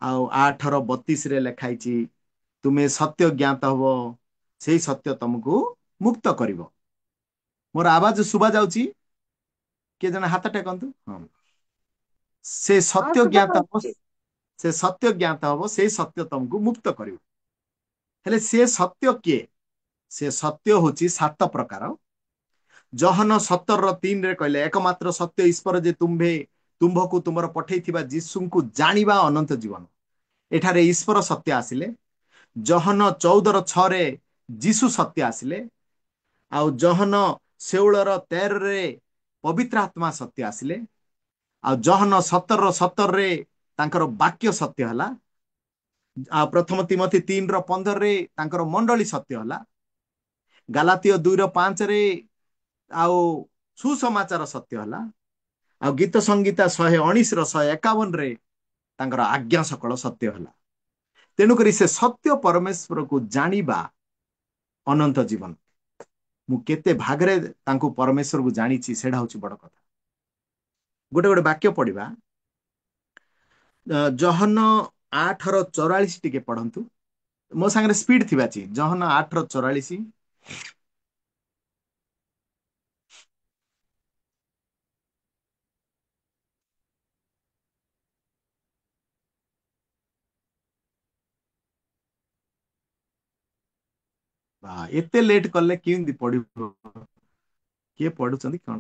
8:32 ରେ ଲେଖାଇଛି ତୁମେ ସତ୍ୟ ଜ୍ଞାତ ହବ ସେଇ ସତ୍ୟ ତମକୁ ମୁକ୍ତ କରିବ। ମୋର ଆବାଜ ଶୁଭା ଯାଉଛି? କିଏ ଜଣେ ହାତ ଟେକନ୍ତୁ। ହଁ, ସେ ହଁ ସତ୍ୟ ଶୁଭା ଜ୍ଞାତ ହବ, ଯାଉଛି। ସେ ସତ୍ୟ ଜ୍ଞାତ ହବ ସେଇ ସତ୍ୟ ତମକୁ ମୁକ୍ତ କରିବ। ହେଲେ ସେ ସତ୍ୟ କିଏ? ସେ ସତ୍ୟ ହଉଛି 7 ପ୍ରକାର। ଜହନ 17:3 କହିଲେ ଏକମାତ୍ର ସତ୍ୟ ଈଶ୍ୱର ଯେ ତୁମ୍ଭକୁ ତୁମର ପଠେଇଥିବା ଯୀଶୁଙ୍କୁ ଜାଣିବା ଅନନ୍ତ ଜୀବନ। ଏଠାରେ ଈଶ୍ୱର ସତ୍ୟ ଆସିଲେ। ଜହନ 14:6 ଯୀଶୁ ସତ୍ୟ ଆସିଲେ। ଆଉ ଜହନ 16:13 ପବିତ୍ର ଆତ୍ମା ସତ୍ୟ ଆସିଲେ। ଆଉ ଜହନ 17:17 ତାଙ୍କର ବାକ୍ୟ ସତ୍ୟ ହେଲା। ଆଉ ପ୍ରଥମ ତିମୋଥୀ 3:15 ତାଙ୍କର ମଣ୍ଡଳୀ ସତ୍ୟ ହେଲା। ଗାଲାତୀୟ 2:5 ଆଉ ସୁସମାଚାର ସତ୍ୟ ହେଲା। ଆଉ ଗୀତ ସଂଗୀତା 119:151 ତାଙ୍କର ଆଜ୍ଞା ସକଳ ସତ୍ୟ ହେଲା। ତେଣୁକରି ସେ ସତ୍ୟ ପରମେଶ୍ୱରକୁ ଜାଣିବା ଅନନ୍ତ ଜୀବନ। ମୁଁ କେତେ ଭାଗରେ ତାଙ୍କୁ ପରମେଶ୍ୱରକୁ ଜାଣିଛି ସେଇଟା ହଉଛି ବଡ କଥା। ଗୋଟେ ଗୋଟେ ବାକ୍ୟ ପଢିବା। ଜହନ 8:44 ଟିକେ ପଢନ୍ତୁ। ମୋ ସାଙ୍ଗରେ ସ୍ପିଡ ଥିବା ଅଛି। ଜହନ 8:44। ବା ଏତେ ଲେଟ୍ କଲେ କେମିତି ପଢିବ? କିଏ ପଢୁଛନ୍ତି କଣ?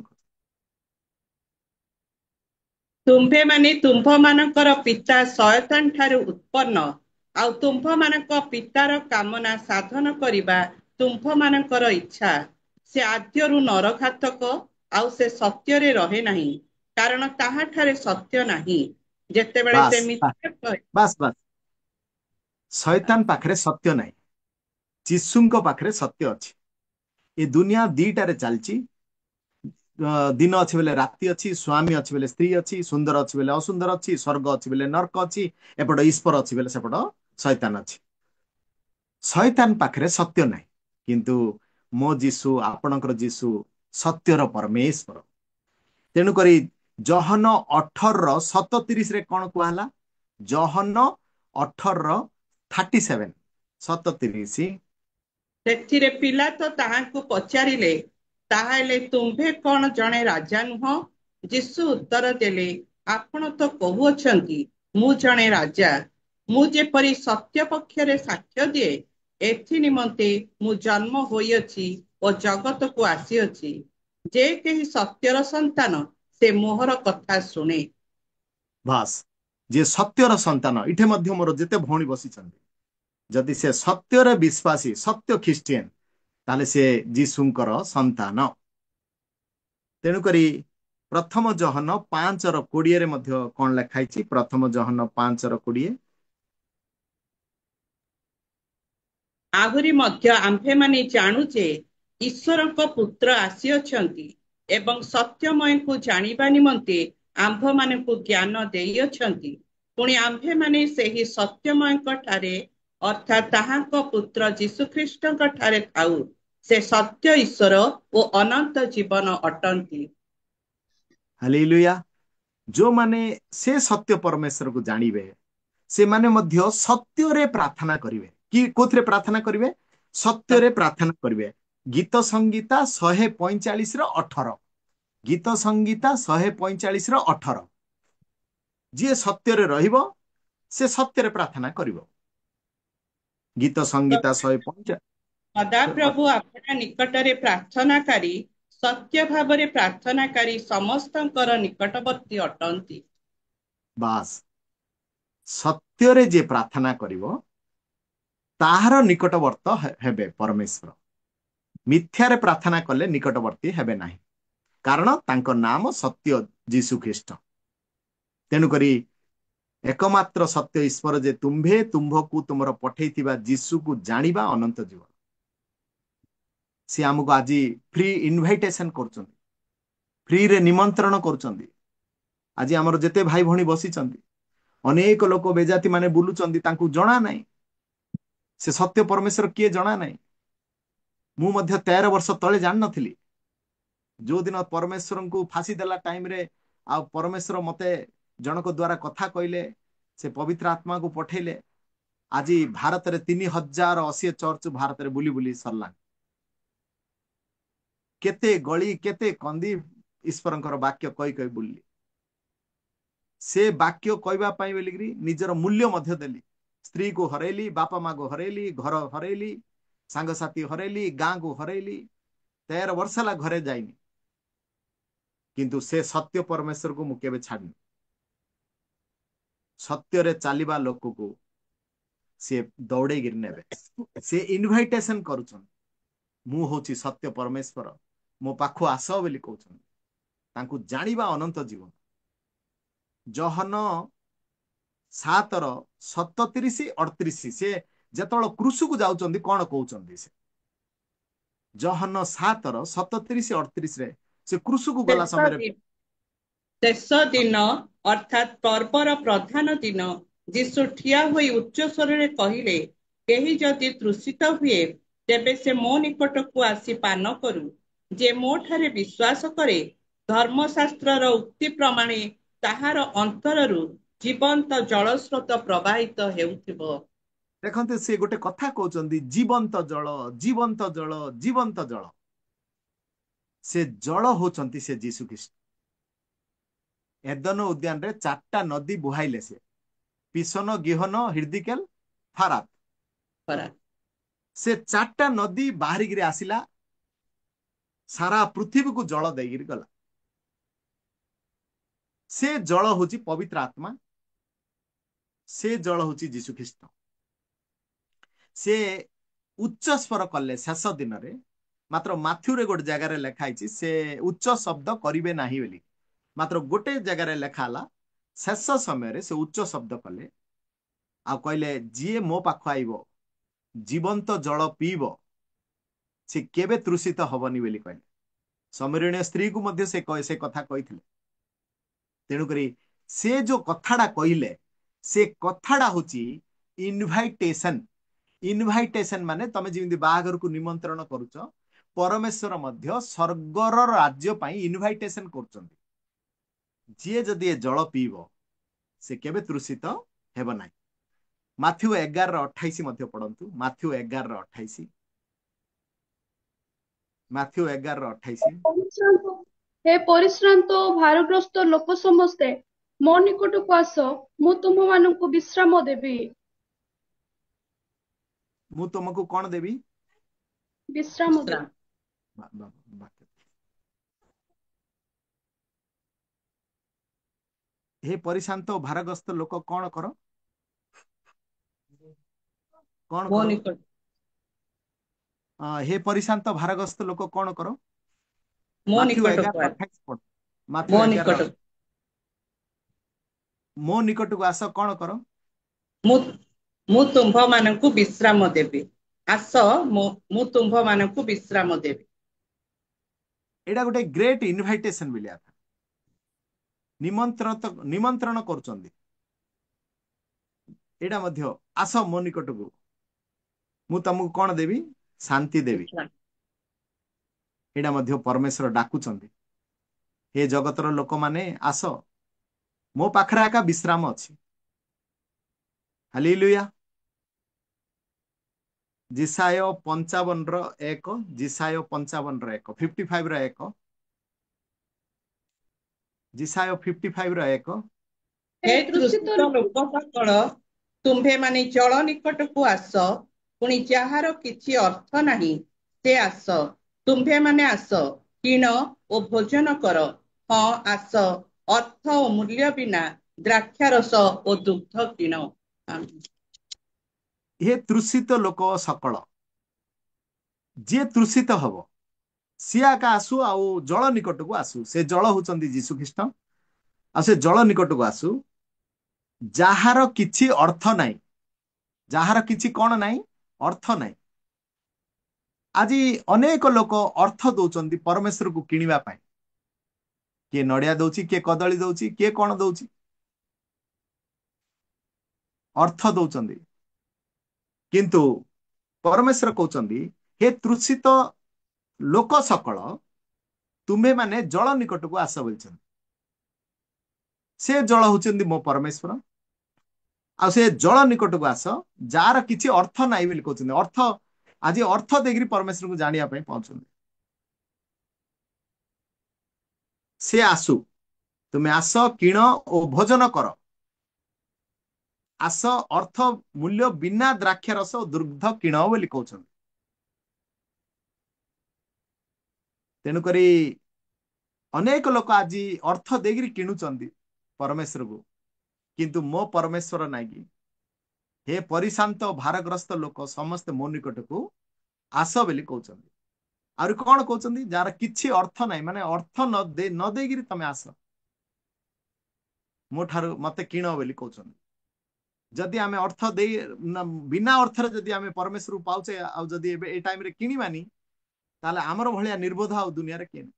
ତୁମ୍ଭେମାନେ ତୁମ୍ଭମାନଙ୍କର ପିତା ଶୟତାନ ଠାରୁ ଉତ୍ପନ୍ନ, ଆଉ ତୁମ୍ଭମାନଙ୍କ ପିତାର କାମନା ସାଧନ କରିବା ତୁମ୍ଭମାନଙ୍କର ଇଚ୍ଛା। ସେ ଆଦ୍ୟରୁ ନରଘାତକ, ଆଉ ସେ ସତ୍ୟରେ ରହେ ନାହିଁ, କାରଣ ତାହାଠାରେ ସତ୍ୟ ନାହିଁ। ଯେତେବେଳେ ବାସ୍ ସେ ମିଥ୍ୟା କହେ। ବାସ୍ ବାସ୍। ଶୈତାନ ପାଖରେ ସତ୍ୟ ନାହିଁ, ଯୀଶୁଙ୍କ ପାଖରେ ସତ୍ୟ ଅଛି। ଏ ଦୁନିଆ ଦିଟାରେ ଚାଲିଛି। ଦିନ ଅଛି ବୋଲେ ରାତି ଅଛି, ସ୍ୱାମୀ ଅଛି ବୋଲେ ସ୍ତ୍ରୀ ଅଛି, ସୁନ୍ଦର ଅଛି ବୋଲେ ଅସୁନ୍ଦର ଅଛି, ସ୍ୱର୍ଗ ଅଛି ବୋଲେ ନର୍କ ଅଛି, ଏପଟ ଈଶ୍ୱର ଅଛି ବୋଲେ ସେପଟ ଶୈତାନ ଅଛି। ଶୈତାନ ପାଖରେ ସତ୍ୟ ନାହିଁ। କିନ୍ତୁ ମୋ ଯୀଶୁ, ଆପଣଙ୍କର ଯୀଶୁ ସତ୍ୟର ପରମେଶ୍ୱର। ତେଣୁକରି ଜହନ 18:37 କଣ କୁହାହେଲା? ଜହନ 18:37। ସେଥିରେ ପିଲାତ ତାହାଙ୍କୁ ପଚାରିଲେ, ତାହେଲେ ତୁମ୍ଭେ କଣ ଜଣେ ରାଜା ନୁହଁ? ଯୀଶୁ ଉତ୍ତର ଦେଲେ, ଆପଣ ତ କହୁଅଛନ୍ତି ମୁଁ ଜଣେ ରାଜା। ମୁଁ ଯେପରି ସତ୍ୟ ପକ୍ଷରେ ସାକ୍ଷ୍ୟ ଦିଏ, ଏଥି ନିମନ୍ତେ ମୁଁ ଜନ୍ମ ହୋଇଅଛି ଓ ଜଗତକୁ ଆସିଅଛି। ଯେ କେହି ସତ୍ୟର ସନ୍ତାନ, ସେ ମୋହର କଥା ଶୁଣେ। ବାସ୍, ଯିଏ ସତ୍ୟର ସନ୍ତାନ। ଏଠି ମଧ୍ୟ ମୋର ଯେତେ ଭଉଣୀ ବସିଛନ୍ତି, ଯଦି ସେ ସତ୍ୟରେ ବିଶ୍ୱାସୀ, ସତ୍ୟ ଖ୍ରୀଷ୍ଟିଆନ, ତାହେଲେ ସେ ଯୀଶୁଙ୍କର ସନ୍ତାନ। ତେଣୁକରି ପ୍ରଥମ ଜହନ 5:20 ମଧ୍ୟ କଣ ଲେଖା ହେଇଛି? ପ୍ରଥମ ଜହନ 5:20। ଆହୁରି ମଧ୍ୟ ଆମ୍ଭେମାନେ ଜାଣୁ ଯେ ଈଶ୍ୱରଙ୍କ ପୁତ୍ର ଆସିଅଛନ୍ତି ଏବଂ ସତ୍ୟମୟଙ୍କୁ ଜାଣିବା ନିମନ୍ତେ ଆମ୍ଭମାନଙ୍କୁ ଜ୍ଞାନ ଦେଇଅଛନ୍ତି। ପୁଣି ଆମ୍ଭେମାନେ ସେହି ସତ୍ୟମୟଙ୍କ ଠାରେ, ଅର୍ଥାତ୍ ତାହାଙ୍କ ପୁତ୍ର ଯୀଶୁଖ୍ରୀଷ୍ଟଙ୍କ ଠାରେ ଥାଉ। ସେ ସତ୍ୟ ଈଶ୍ୱର ଓ ଅନନ୍ତ ଜୀବନ ଅଟନ୍ତି। ହାଲେଲୁୟା। ଯୋଉମାନେ ସେ ସତ୍ୟ ପରମେଶ୍ୱରକୁ ଜାଣିବେ, ସେମାନେ ମଧ୍ୟ ସତ୍ୟରେ ପ୍ରାର୍ଥନା କରିବେ। କି କୋଉଥିରେ ପ୍ରାର୍ଥନା କରିବେ? ସତ୍ୟରେ ପ୍ରାର୍ଥନା କରିବେ। ଗୀତ ସଂଗୀତା 145:18। ଗୀତ ସଂଗୀତା 145:18। ଯିଏ ସତ୍ୟରେ ରହିବ, ସେ ସତ୍ୟରେ ପ୍ରାର୍ଥନା କରିବ। ଗୀତ ସଂଗୀତା 145। ସଦାପ୍ରଭୁ ଆପଣା ନିକଟରେ ପ୍ରାର୍ଥନାକାରୀ, ସତ୍ୟ ଭାବରେ ପ୍ରାର୍ଥନାକାରୀ ସମସ୍ତଙ୍କର ନିକଟବର୍ତ୍ତୀ ଅଟନ୍ତି। ବାସ୍, ସତ୍ୟରେ ଯିଏ ପ୍ରାର୍ଥନା କରିବ ତାହାର ନିକଟବର୍ତ୍ତ ହେବେ ପରମେଶ୍ୱର। ମିଥ୍ୟାରେ ପ୍ରାର୍ଥନା କଲେ ନିକଟବର୍ତ୍ତୀ ହେବେ ନାହିଁ, କାରଣ ତାଙ୍କ ନାମ ସତ୍ୟ ଯୀଶୁ ଖ୍ରୀଷ୍ଟ। ତେଣୁକରି ଏକମାତ୍ର ସତ୍ୟ ଈଶ୍ୱର ଯେ ତୁମ୍ଭକୁ ତୁମର ପଠେଇଥିବା ଯୀଶୁକୁ ଜାଣିବା ଅନନ୍ତ ଜୀବନ। ସେ ଆମକୁ ଆଜି ଫ୍ରି ଇନଭାଇଟେସନ କରୁଛନ୍ତି, ଫ୍ରିରେ ନିମନ୍ତ୍ରଣ କରୁଛନ୍ତି। ଆଜି ଆମର ଯେତେ ଭାଇ ଭଉଣୀ ବସିଛନ୍ତି, ଅନେକ ଲୋକ ବେଜାତି ମାନେ ବୁଲୁଛନ୍ତି, ତାଙ୍କୁ ଜଣା ନାହିଁ ସେ ସତ୍ୟ ପରମେଶ୍ୱର କିଏ, ଜଣା ନାହିଁ। ମୁଁ ମଧ୍ୟ 13 ବର୍ଷ ତଳେ ଜାଣିନଥିଲି। ଯୋଉଦିନ ପରମେଶ୍ୱରଙ୍କୁ ଫାଶୀ ଦେଲା ଟାଇମରେ, ଆଉ ପରମେଶ୍ୱର ମତେ ଜଣକ ଦ୍ଵାରା କଥା କହିଲେ, से पवित्र आत्मा को पठेले आज भारत रे 3080 चर्च भारत रे बुली बुली सरला केते गली केते कंदी ईश्वरंकर वाक्य कई कई बुली से वाक्य कहवा बोलिकी निजर मूल्य मध्य देली स्त्री को हरैली बापा माँ को हरैली घर हरैली सांगसाथी हरैली गाँ को हरैली 13 वर्ष ला घरे जाइनी किंतु से सत्य परमेश्वर को मुझे छाड़नी सत्य रे चलिबा लोक को से दौड़े गिर नेबे से इनविटेशन करूछन मु होची सत्य परमेश्वर मो पाखु आस बोली कहउछन तांकु जानिबा अनंत जीवन जहन 7:37-38 से जेतळ क्रूस को जाउचंदी कोन कहउचंदी से जहन 7:37-38 रे से क्रूस को गला समय शेष दिन अर्थात पर्वर प्रधान दिन जीशु ठिया होई उच्च स्वर कहले केही जदि तृषित हुए तेबे से मो निकट को आसी पान करू जे मो ठारे विश्वास करे धर्मशास्त्रर उक्ति प्रमाणे ताहार अंतररू जीवंत जलस्रोत प्रवाहित हेउथिबो। देखते से गोटे कथा कहउचंदी जीवंत जल जीवंत जल जीवंत जल से जल होचंती से जीशु ख्रीष्ट एदन उद्यान रे 4टा नदी बुहाइले से पिसन गिहन हिर्दिकेल फारात से 4टा नदी बाहरी गिरे आसिला सारा पृथ्वी को जल देगिर गला से जल होची पवित्र आत्मा से जल होची जीशु ख्रीष्ट से उच्च स्वर कले शेष दिन रे मात्र माथ्यू रे गोटे जगह लेखाई से उच्च शब्द करिवे नाही बोली मात्र गोटे जगह लेखाला शेष समय रे से उच्च शब्द कले आ कहले जी मो पाख आइबो जीवंत जल पीब से केबे तृषित हबनी बोली कहले समरणीय स्त्री को मध्य से कथा कही तेणुकरी से जो कथाड़ा कहले से कथाड़ा होची इनभाइटेशन इनभाइटेशन माने तमे जिंदी बाहागर को निमंत्रण करूच परमेश्वर मध्य स्वर्गर राज्य पाई इनभाइटेशन करूचंदी जी जदि ए जल पीब से केबे तृषित हेब नाही माथ्यू 11:28 मध्य पढ़ंतु माथ्यू 11:28 माथ्यू 11:28 हे परिश्रांत भारग्रस्त लोक समस्ते मो निकट को आस मु तुम मानक विश्राम देवी मु तुमको कौन देवी विश्राम देवी। हे परिशांत भारग्रस्त लोक कौन कर कौन मो कर निकट हे परिशांत भारग्रस्त लोक कौन कर मो माथ्यू निकट 11:28 पढ़ माथ्यू मो 11 निकट मो निकट को आस कौन कर मु मु तुम्भ मानकु विश्राम देबी आस मु तुम्भ मानकु विश्राम देबी एडा गोटे ग्रेट इनविटेशन मिलिया था निमंत्रण करूचंदी एडा मध्य आस मो निकट को मु तुमको कौन देवी शांति देवी एडा मध्य परमेश्वर डाकुचंदी हे जगतर लोक माने आस मो पाखरे आका विश्राम अछि हालेलुया जिसाय 55:1 जिसाय 55:1 55:1 जिसाय 55:1 हे तृषित लोक सकल तुम्भे माने जल निकट को आस पुणी जहार किछि अर्थ नाही से आस तुम्भे माने आस किण ओ भोजन कर हाँ आस अर्थ ओ मूल्य बिना द्राक्षारस ओ दुग्ध किण हे तृषित लोक सकल जे तृषित हब सी आका आसु आउ जल निकट को आसु से जल होचंदी जीशु ख्रीष्ट आ से जल निकट को आसु जहार किछि अर्थ नाही जहार किछि कोन नाही अर्थ नाही आज अनेक लोक अर्थ दौचंदी परमेश्वर को किनिबा पाई किए नड़िया दौची किए कदली दौची किए कोन दौची अर्थ दौचंदी किंतु परमेश्वर कहउचंदी हे तृषित लोक सकल तुम्हें माने जल निकट को आस बोलछन से जल होचंदी मो परमेश्वर आ से जल निकट को आस जार किसी अर्थ नाई बोली कहते अर्थ आज अर्थ देकर परमेश्वर को जानिया पहुंचुंट से आसु तुम्हें आस किण और भोजन कर आस अर्थ मूल्य बिना द्राक्ष रस और दुग्ध किण बोली कहते तेणुक अनेक लोक आज अर्थ देकर किणुचंदी परमेश्वर को किंतु मो परमेश्वर नाई कि हे परिशांत भारग्रस्त लोक समस्ते मो निकट को आस बोली कहते आउरी कौन कहते जार किछि अर्थ नाई माने अर्थ न देगिरी तमे आस मो ठारू मते किण बोली कहते जदि आमे अर्थ दे बिना अर्थ रे जदि आमे परमेश्वर पाउचे आ जदि ए टाइम रे किनिबानी ताले हमर भलिया निर्बोध आ दुनिया रे केन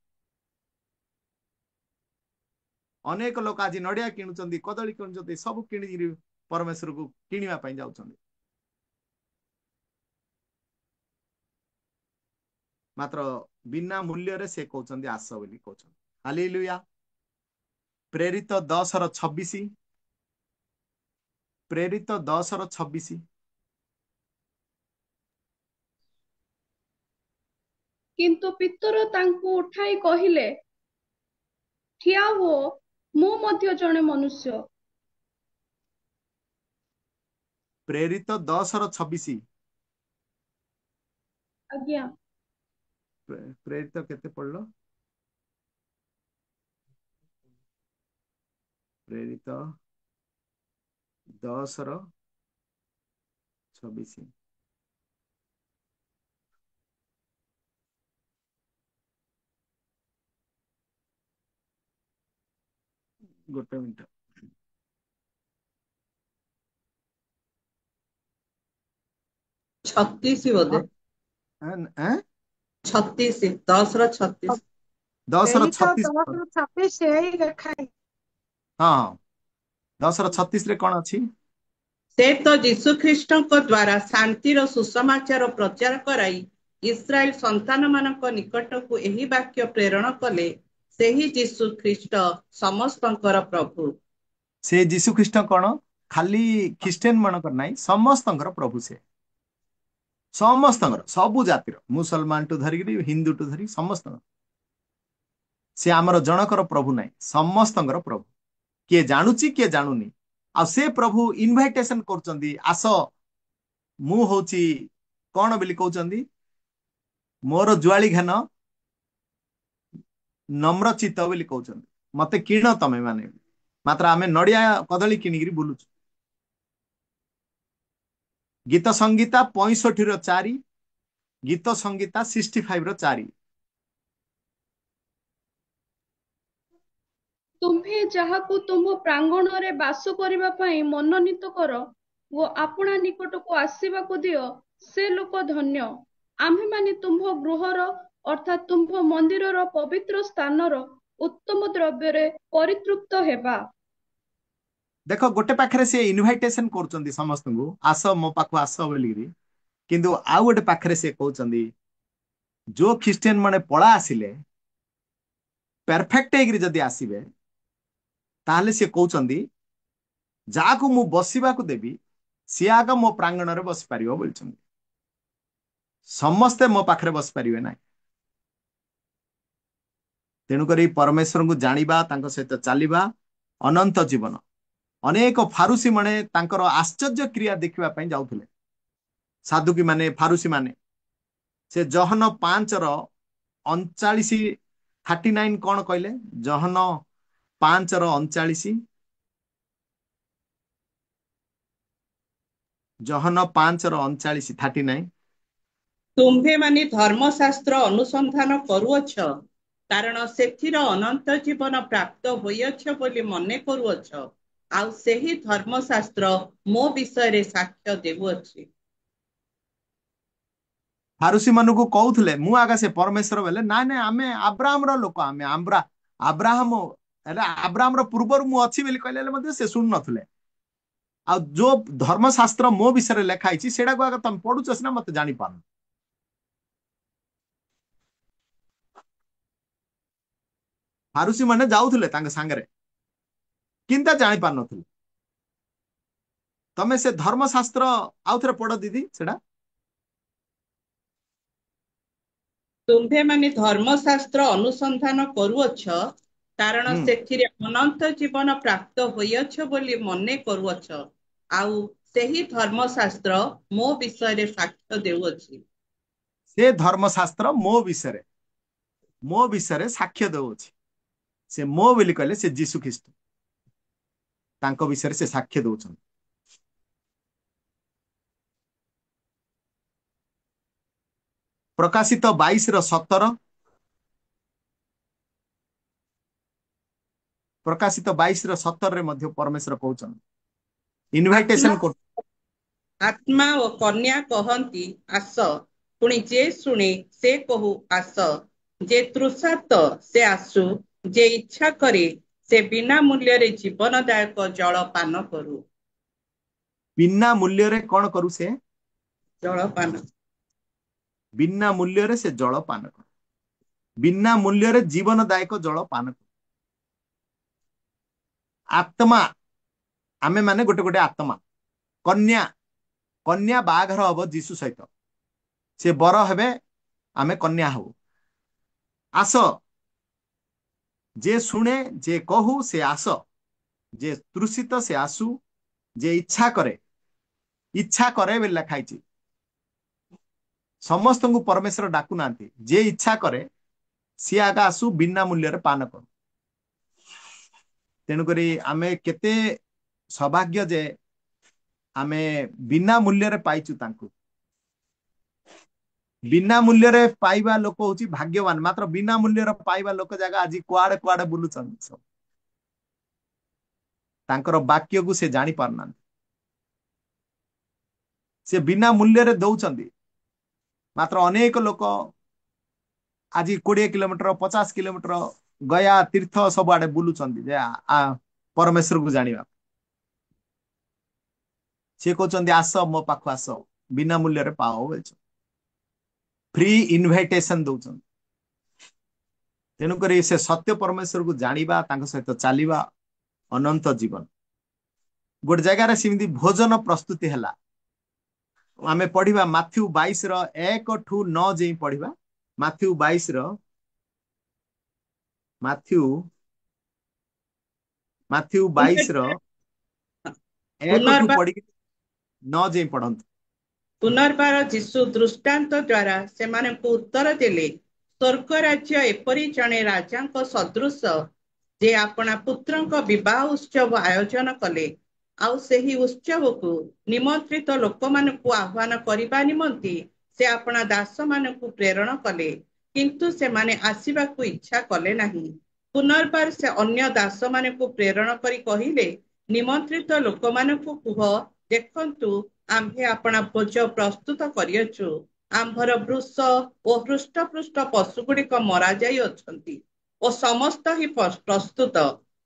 अनेक लोक आज नडिया किणुचंदी कदली किणुचंदी सब किणी परमेश्वर को किनिबा पई जाउचंदी मात्र बिना मूल्य रे से कहउचंदी आस बोली कहउचंदी हालेलुया प्रेरित 10:26 प्रेरित 10:26 କିନ୍ତୁ ପିତର ତାଙ୍କୁ ଉଠାଇ କହିଲେ, ଠିଆ ହୁଅ, ମୁଁ ମଧ୍ୟ ଜଣେ ମନୁଷ୍ୟ। प्रेरित 10:26 ଆଜ୍ଞା। प्रेरित केते पढ़लो प्रेरित 10:26 गोटे मिनट 36 बोधे 36 10 ର 36 10:36 10:36 ଏଇ ଲେଖା ହେଇଛି। हाँ हाँ 10:36 रे कौन अच्छी ସେ ତ ଯୀଶୁ ଖ୍ରୀଷ୍ଟଙ୍କ ଦ୍ୱାରା ଶାନ୍ତିର ସୁସମାଚାର ପ୍ରଚାର କରାଇ ଇସ୍ରାଏଲ ସନ୍ତାନମାନଙ୍କ ନିକଟକୁ ଏହି ବାକ୍ୟ ପ୍ରେରଣ କଲେ ସେହି ଯୀଶୁ ଖ୍ରୀଷ୍ଟ ସମସ୍ତଙ୍କର ପ୍ରଭୁ। से जीशु ख्रीस्ट कौन खाली ख्रीस्टियन मानकर नहीं समस्तंकर प्रभु से समस्तंकर सबु जातिर मुसलमान टू धरिकी हिंदू टू धरी समस्त से आमर जनकर प्रभु नहीं समस्तंकर प्रभु किए जानुची किए जानुनी आ से प्रभु इनभाइटेशन करचंदी आस मु होची कौन बोली कहउचंदी मोर जुआली घान नम्र चित्त बोली कहउचंदी मते किण तमे माने मात्र आमे नडिया कदली किनिगिरी बुलुछु गीत संगीता 65 गीत संगीता 65 ତୁମ୍ଭେ ଯାହାକୁ ତୁମ୍ଭ ପ୍ରାଙ୍ଗଣରେ ବାସ କରିବା ପାଇଁ ମନୋନୀତ କର ଓ ଆପଣା ନିକଟକୁ ଆସିବାକୁ ଦିଅ ସେ ଲୋକ ଧନ୍ୟ। ଆମ୍ଭେମାନେ ତୁମ୍ଭ ଗୃହର ଅର୍ଥାତ୍ ତୁମ୍ଭ ମନ୍ଦିରର ପବିତ୍ର ସ୍ଥାନର ଉତ୍ତମ ଦ୍ରବ୍ୟରେ ପରିତୃପ୍ତ ହେବା। देख गोटे पाखरे से इनभाइटेशन करचंदी समस्त को आस मो पाखु आस बोलिकी किंतु आउ गोटे पाखरे से कहउचंदी जो ख्रिस्टियन माने पळा आसिले परफेक्ट हेगिरी जदी आसीबे ताहले से कहउचंदी जाको मु बसिबा को देबी सी आग मो प्रांगण रे बस पारिबो बोलचंदी समस्ते मो पाखरे बस पारिबे ना तेणु करी परमेश्वर को जानिबा तांको सहित चलिबा अनंत जीवन अनेक फारूसी माने तांकर आश्चर्य क्रिया देखिबा पई जाउथले साधुकी माने फारूसी माने से जहन 5:39 कौन कहले जहन 5:39 जहन 5:39 ତୁମ୍ଭେମାନେ ଧର୍ମଶାସ୍ତ୍ର ଅନୁସନ୍ଧାନ କରୁଅଛ କାରଣ ସେଥିର ଅନନ୍ତ ଜୀବନ ପ୍ରାପ୍ତ ହୋଇଅଛ ବୋଲି ମନେ କରୁଅଛ ଆଉ ସେହି ଧର୍ମଶାସ୍ତ୍ର ମୋ ବିଷୟରେ ସାକ୍ଷ୍ୟ ଦେଉଅଛି। फारूसी मन को कहूले मु आगा से परमेश्वर बेले ना ना आमे अब्राहम रो लोक आमे अब्राहम अब्राहम रो पूर्वर मु अछि बेली कहले मध्ये से सुन नथले आ जो धर्मशास्त्र मो विषय लेखा आइछि सेडा को आगा तुम पढुछस ना मते जानि पान फारूसी माने जाउथले तांग संगे किंता जानि पान नथले ତମେ ସେ ଧର୍ମଶାସ୍ତ୍ର ଆଉଥରେ ପଢ ଦିଦି ସେଟା। ତୁମ୍ଭେମାନେ ଧର୍ମଶାସ୍ତ୍ର ଅନୁସନ୍ଧାନ କରୁଅଛ, କାରଣ ହୁଁ ସେଥିରେ ଅନନ୍ତ ଜୀବନ ପ୍ରାପ୍ତ ହୋଇଅଛ ବୋଲି ମନେ କରୁଅଛ, ଆଉ ସେହି ଧର୍ମଶାସ୍ତ୍ର ମୋ ବିଷୟରେ ସାକ୍ଷ୍ୟ ଦେଉଅଛି। ସେ ଧର୍ମଶାସ୍ତ୍ର ମୋ ବିଷୟରେ ସାକ୍ଷ୍ୟ ଦେଉଅଛି। ସେ ମୋ ବୋଲି କହିଲେ ସେ ଯୀଶୁ ଖ୍ରୀଷ୍ଟ, ତାଙ୍କ ବିଷୟରେ ସେ ସାକ୍ଷ୍ୟ ଦଉଛନ୍ତି। ପ୍ରକାଶିତ 22:17, ପ୍ରକାଶିତ 22:17 ମଧ୍ୟ ପରମେଶ୍ୱର କହୁଛନ୍ତି, ଆତ୍ମା ଇନଭାଇଟେସନ କରୁ। ଆତ୍ମା ଓ କନ୍ୟା କହନ୍ତି ଆସ, ପୁଣି ଯେ ଶୁଣେ ସେ କହୁ ଆସ, ଯେ ତୃଷାର୍ତ୍ତ ସେ ଆସୁ, ଯେ ଇଚ୍ଛା କରେ ସେ ବିନା ମୂଲ୍ୟରେ ଜୀବନଦାୟକ ଜଳ ପାନ କରୁ। ବିନା ମୂଲ୍ୟରେ କଣ କରୁ? ସେ ଜଳ ପାନ। ବିନା ମୂଲ୍ୟରେ ସେ ଜଳ ପାନ କରୁ। ବିନା ମୂଲ୍ୟରେ ଜୀବନଦାୟକ ଜଳ ପାନ କରୁ। ଆତ୍ମା, ଆମେ ମାନେ ଗୋଟେ ଗୋଟେ ଆତ୍ମା। କନ୍ୟା, କନ୍ୟା ବାହାଘର ହବ ଯୀଶୁ ସହିତ, ସେ ବର ହେବେ, ଆମେ କନ୍ୟା ହବୁ। ଆସ, ଯେ ଶୁଣେ ଯେ କହୁ ସେ ଆସ, ଯେ ତୃଷିତ ସେ ଆସୁ, ଯେ ଇଚ୍ଛା କରେ ବୋଲି ଲେଖା ହେଇଛି। ସମସ୍ତଙ୍କୁ ପରମେଶ୍ୱର ଡାକୁ ନାହାନ୍ତି, ଯେ ଇଚ୍ଛା କରେ ସିଏ ଆଗ ଆସୁ, ବିନା ମୂଲ୍ୟରେ ପାନ କରୁ। ତେଣୁକରି ଆମେ କେତେ ସୌଭାଗ୍ୟ ଯେ ଆମେ ବିନା ମୂଲ୍ୟରେ ପାଇଛୁ ତାଙ୍କୁ। ବିନା ମୂଲ୍ୟରେ ପାଇବା ଲୋକ ହଉଛି ଭାଗ୍ୟବାନ। ମାତ୍ର ବିନା ମୂଲ୍ୟରେ ପାଇବା ଲୋକ ଜାଗା ଆଜି କୁଆଡେ କୁଆଡେ ବୁଲୁଛନ୍ତି ସବୁ। ତାଙ୍କର ବାକ୍ୟକୁ ସେ ଜାଣି ପାରୁନାହାନ୍ତି। ସେ ବିନା ମୂଲ୍ୟରେ ଦଉଛନ୍ତି, ମାତ୍ର ଅନେକ ଲୋକ ଆଜି 20 କିଲୋମିଟର 50 କିଲୋମିଟର ଗୟା ତୀର୍ଥ ସବୁଆଡେ ବୁଲୁଛନ୍ତି ଯେ ପରମେଶ୍ୱରକୁ ଜାଣିବା। ସେ କହୁଛନ୍ତି ଆସ ମୋ ପାଖକୁ ଆସ, ବିନା ମୂଲ୍ୟରେ ପାଅ ବୋଲୁଛନ୍ତି। ଫ୍ରି ଇନଭାଇଟେସନ ଦଉଛନ୍ତି। ତେଣୁକରି ସେ ସତ୍ୟ ପରମେଶ୍ୱରକୁ ଜାଣିବା, ତାଙ୍କ ସହିତ ଚାଲିବା, ଅନନ୍ତ ଜୀବନ। ଗୋଟେ ଜାଗାରେ ସେମିତି ଭୋଜନ ପ୍ରସ୍ତୁତି ହେଲା। ଆମେ ପଢିବା ମାଥ୍ୟୁ 22:1-9 ଯାଇ ପଢିବା। ମାଥ୍ୟୁ 22 ମାଥ୍ୟୁ 22:1 ପୁନର୍ବାର ପଢିକି 9 ଯାଇ ପଢନ୍ତୁ। ପୁନର୍ବାର ଯୀଶୁ ଦୃଷ୍ଟାନ୍ତ ଦ୍ୱାରା ସେମାନଙ୍କୁ ଉତ୍ତର ଦେଲେ, ସ୍ୱର୍ଗ ରାଜ୍ୟ ଏପରି ଜଣେ ରାଜାଙ୍କ ସଦୃଶ, ଯେ ଆପଣା ପୁତ୍ରଙ୍କ ବିବାହ ଉତ୍ସବ ଆୟୋଜନ କଲେ, ଆଉ ସେହି ଉତ୍ସବକୁ ନିମନ୍ତ୍ରିତ ଲୋକମାନଙ୍କୁ ଆହ୍ୱାନ କରିବା ନିମନ୍ତେ ସେ ଆପଣା ଦାସମାନଙ୍କୁ ପ୍ରେରଣ କଲେ, କିନ୍ତୁ ସେମାନେ ଆସିବାକୁ ଇଚ୍ଛା କଲେ ନାହିଁ। ପୁନର୍ବାର ସେ ଅନ୍ୟ ଦାସମାନଙ୍କୁ ପ୍ରେରଣ କରି କହିଲେ, ନିମନ୍ତ୍ରିତ ଲୋକମାନଙ୍କୁ କୁହ, ଦେଖନ୍ତୁ ଆମ୍ଭେ ଆପଣା ଭୋଜ ପ୍ରସ୍ତୁତ କରିଅଛୁ, ଆମ୍ଭର ବୃଷ ଓ ହୃଷ୍ଟପୃଷ୍ଟ ପଶୁଗୁଡ଼ିକ ମରାଯାଇ ଅଛନ୍ତି ଓ ସମସ୍ତ ହିଁ ପ୍ରସ୍ତୁତ,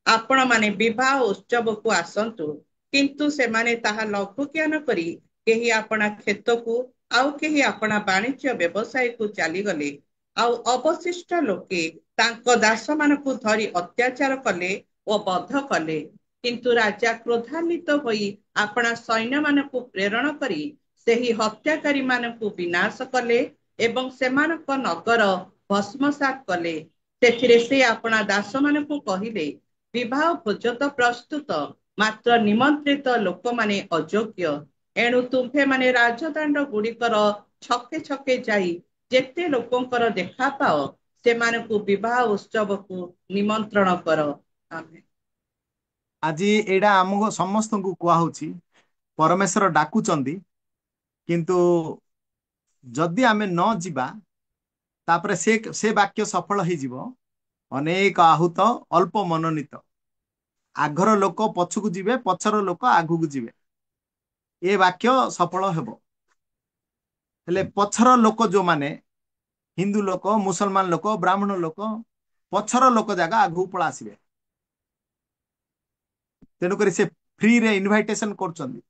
ଆପଣମାନେ ବିବାହ ଉତ୍ସବକୁ ଆସନ୍ତୁ। କିନ୍ତୁ ସେମାନେ ତାହା ଲଘୁଜ୍ଞାନ କରି କେହି ଆପଣା କ୍ଷେତକୁ, ଆଉ କେହି ଆପଣା ବାଣିଜ୍ୟ ବ୍ୟବସାୟକୁ ଚାଲିଗଲେ, ଆଉ ଅବଶିଷ୍ଟ ଲୋକେ ତାଙ୍କ ଦାସମାନଙ୍କୁ ଧରି ଅତ୍ୟାଚାର କଲେ ଓ ବଧ କଲେ। କିନ୍ତୁ ରାଜା କ୍ରୋଧାନ୍ୱିତ ହୋଇ ଆପଣା ସୈନ୍ୟମାନଙ୍କୁ ପ୍ରେରଣ କରି ସେହି ହତ୍ୟାକାରୀ ମାନଙ୍କୁ ବିନାଶ କଲେ ଏବଂ ସେମାନଙ୍କ ନଗର ଭସ୍ମସାତ କଲେ। ସେଥିରେ ସେ ଆପଣା ଦାସମାନଙ୍କୁ କହିଲେ, ବିବାହ ଭୋଜ ତ ପ୍ରସ୍ତୁତ, ମାତ୍ର ନିମନ୍ତ୍ରିତ ଲୋକମାନେ ଅଯୋଗ୍ୟ। ଏଣୁ ତୁମ୍ଭେମାନେ ରାଜଦାଣ୍ଡ ଗୁଡ଼ିକର ଛକେ ଛକେ ଯାଇ ଯେତେ ଲୋକଙ୍କର ଦେଖା ପାଅ, ସେମାନଙ୍କୁ ବିବାହ ଉତ୍ସବକୁ ନିମନ୍ତ୍ରଣ କର। ଆମେନ୍। ଆଜି ଏଇଟା ଆମକୁ ସମସ୍ତଙ୍କୁ କୁହାହଉଛି, ପରମେଶ୍ୱର ଡାକୁଛନ୍ତି, କିନ୍ତୁ ଯଦି ଆମେ ନ ଯିବା ତାପରେ ସେ ବାକ୍ୟ ସଫଳ ହେଇଯିବ। ଅନେକ ଆହୁତ, ଅଳ୍ପ ମନୋନୀତ। ଆଗର ଲୋକ ପଛକୁ ଯିବେ, ପଛର ଲୋକ ଆଗକୁ ଯିବେ। ଏ ବାକ୍ୟ ସଫଳ ହେବ। ହେଲେ ପଛର ଲୋକ ଯୋଉମାନେ, ହିନ୍ଦୁ ଲୋକ, ମୁସଲମାନ ଲୋକ, ବ୍ରାହ୍ମଣ ଲୋକ, ପଛର ଲୋକ ଜାଗା ଆଗକୁ ପଳା ଆସିବେ। ତେଣୁକରି ସେ ଫ୍ରିରେ ଇନଭାଇଟେସନ କରୁଛନ୍ତି।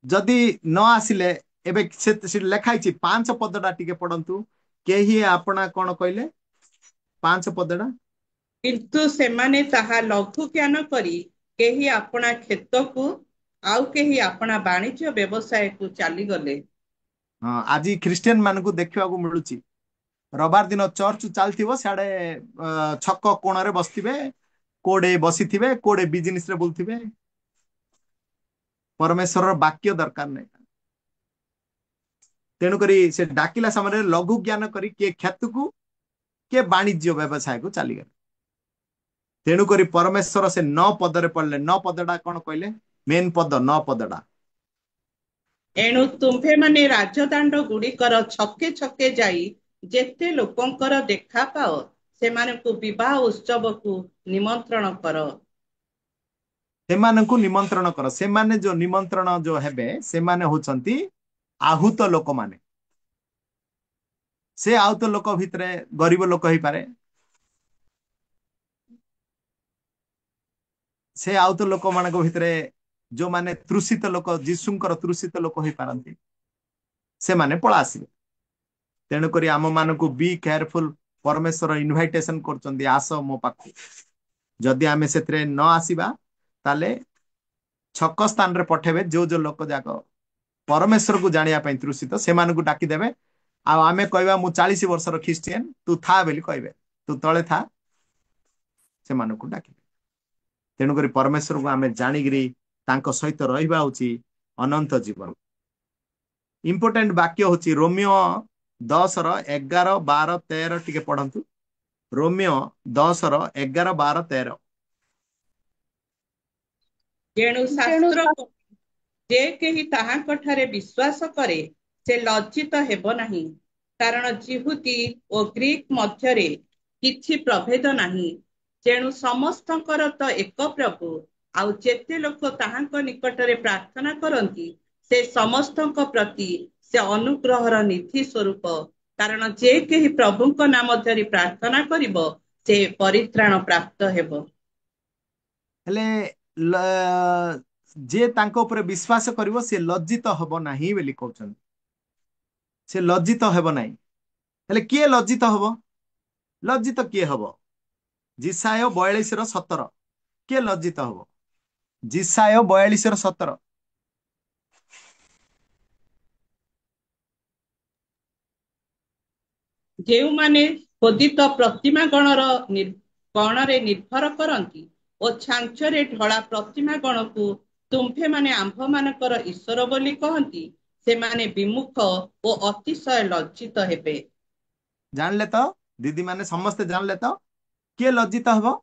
ଯଦି ନ ଆସିଲେ, ଏବେ ସେ ଲେଖା ହେଇଛି 5 ପଦଟା ଟିକେ ପଢନ୍ତୁ। କେହି ଆପଣା କଣ କହିଲେ? 5 ପଦଟା। କିନ୍ତୁ ସେମାନେ ତାହା ଲଘୁ ଜ୍ଞାନ କରି କେହି ଆପଣା କ୍ଷେତକୁ, ଆଉ କେହି ଆପଣା ବାଣିଜ୍ୟ ବ୍ୟବସାୟକୁ ଚାଲିଗଲେ। हाँ आज ख्रीस्टियन मान को देखा मिलूची रविवार दिन चर्च चलती सियाड़े छक कोण बसवे कोड़े बसी कोड़े बिजनेस रे बुलथिबे परमेश्वर वाक्य दरकार नहीं तेणुकरी से डाकिला समय लघु ज्ञान करी किए क्षत को किए वाणिज्य व्यवसाय को चलीगले तेणुकरी परमेश्वर से 9 पदरे पढ़ले 9 पदटा कौन कहले मेन पद 9 पदटा एणु तुम्भे माने राजदाण्ड गुड़िकर छके छके जाई जेते लोकंकर देखा पाओ सेमानकु विवाह उत्सव को निमंत्रण कर। सेमानंकु निमंत्रण कर से माने जो निमंत्रण जो हेबे से माने होचंती आहूत लोक माने से आहूत लोक भितरे गरीब लोक ही पारे से आहूत लोक मान भितरे जो माने तृषित लोक जीशुंकर तृषित लोक हो पारती से माने पळा आसीबे तेणुकरी आम मानकु बी केयरफुल परमेश्वर इनविटेशन करचंदी आस मो पाखु जदि आमे सेतरे न आसीबा ताले छक स्थान रे पठेबे जो लोक जाक परमेश्वर को जानिया पई तृषित से मानकु डाकी देबे आ आमे कहबा मु 40 वर्षर ख्रिस्टियन तू था बेली कहबे तू तळे था से मानकु डाकी तेणुकरी परमेश्वर को आमे जानिगिरी तांको सहित रहिबा होची अनंत जीवन इंपोर्टेंट वाक्य होची रोमियो 10 ର 11 12 13 टिके पढंतु रोमियो 10 ର 11 12 13 जेणु जेणु शास्त्र जे केही ताहाଙ୍କ ଠାରେ विश्वास करे से लज्जित हेबो नाही कारण जिहुदी ओ ग्रीक मध्यरे किछि प्रभेद नाही जेणु समस्तଙ୍କର ତ ଏକ ପ୍ରଭु ଆଉ ଯେତେ ଲୋକ ତାହାଙ୍କ ନିକଟରେ ପ୍ରାର୍ଥନା କରନ୍ତି ସେ ସମସ୍ତଙ୍କ ପ୍ରତି ସେ ଅନୁଗ୍ରହର ନିଧି ସ୍ୱରୂପ କାରଣ ଯେ କେହି ପ୍ରଭୁଙ୍କ ନାମ ଧରି ପ୍ରାର୍ଥନା କରିବ ସେ ପରିତ୍ରାଣ ପ୍ରାପ୍ତ ହେବ। हेले जे तांको ऊपर विश्वास करिवो से लज्जित हबो नाही बेली कहउछन से लज्जित हेबो नाही हेले किए लज्जित हबो लज्जित किए हबो जिसाय 42 ର 17 किए लज्जित हबो जिसाय 42 ର 17 ଯେଉଁମାନେ ଖୋଦିତ ପ୍ରତିମା ଗଣରେ ନିର୍ଭର କରନ୍ତି ଓ ଛାଞ୍ଚରେ ଢଳା ପ୍ରତିମା ଗଣକୁ ତୁମ୍ଭେମାନେ ଆମ୍ଭମାନଙ୍କର ଈଶ୍ୱର ବୋଲି କହନ୍ତି ସେମାନେ ବିମୁଖ ଓ ଅତିଶୟ ଲଜ୍ଜିତ ହେବେ। जानले तो दीदी माने समस्त जानले तो किए लज्जित हबो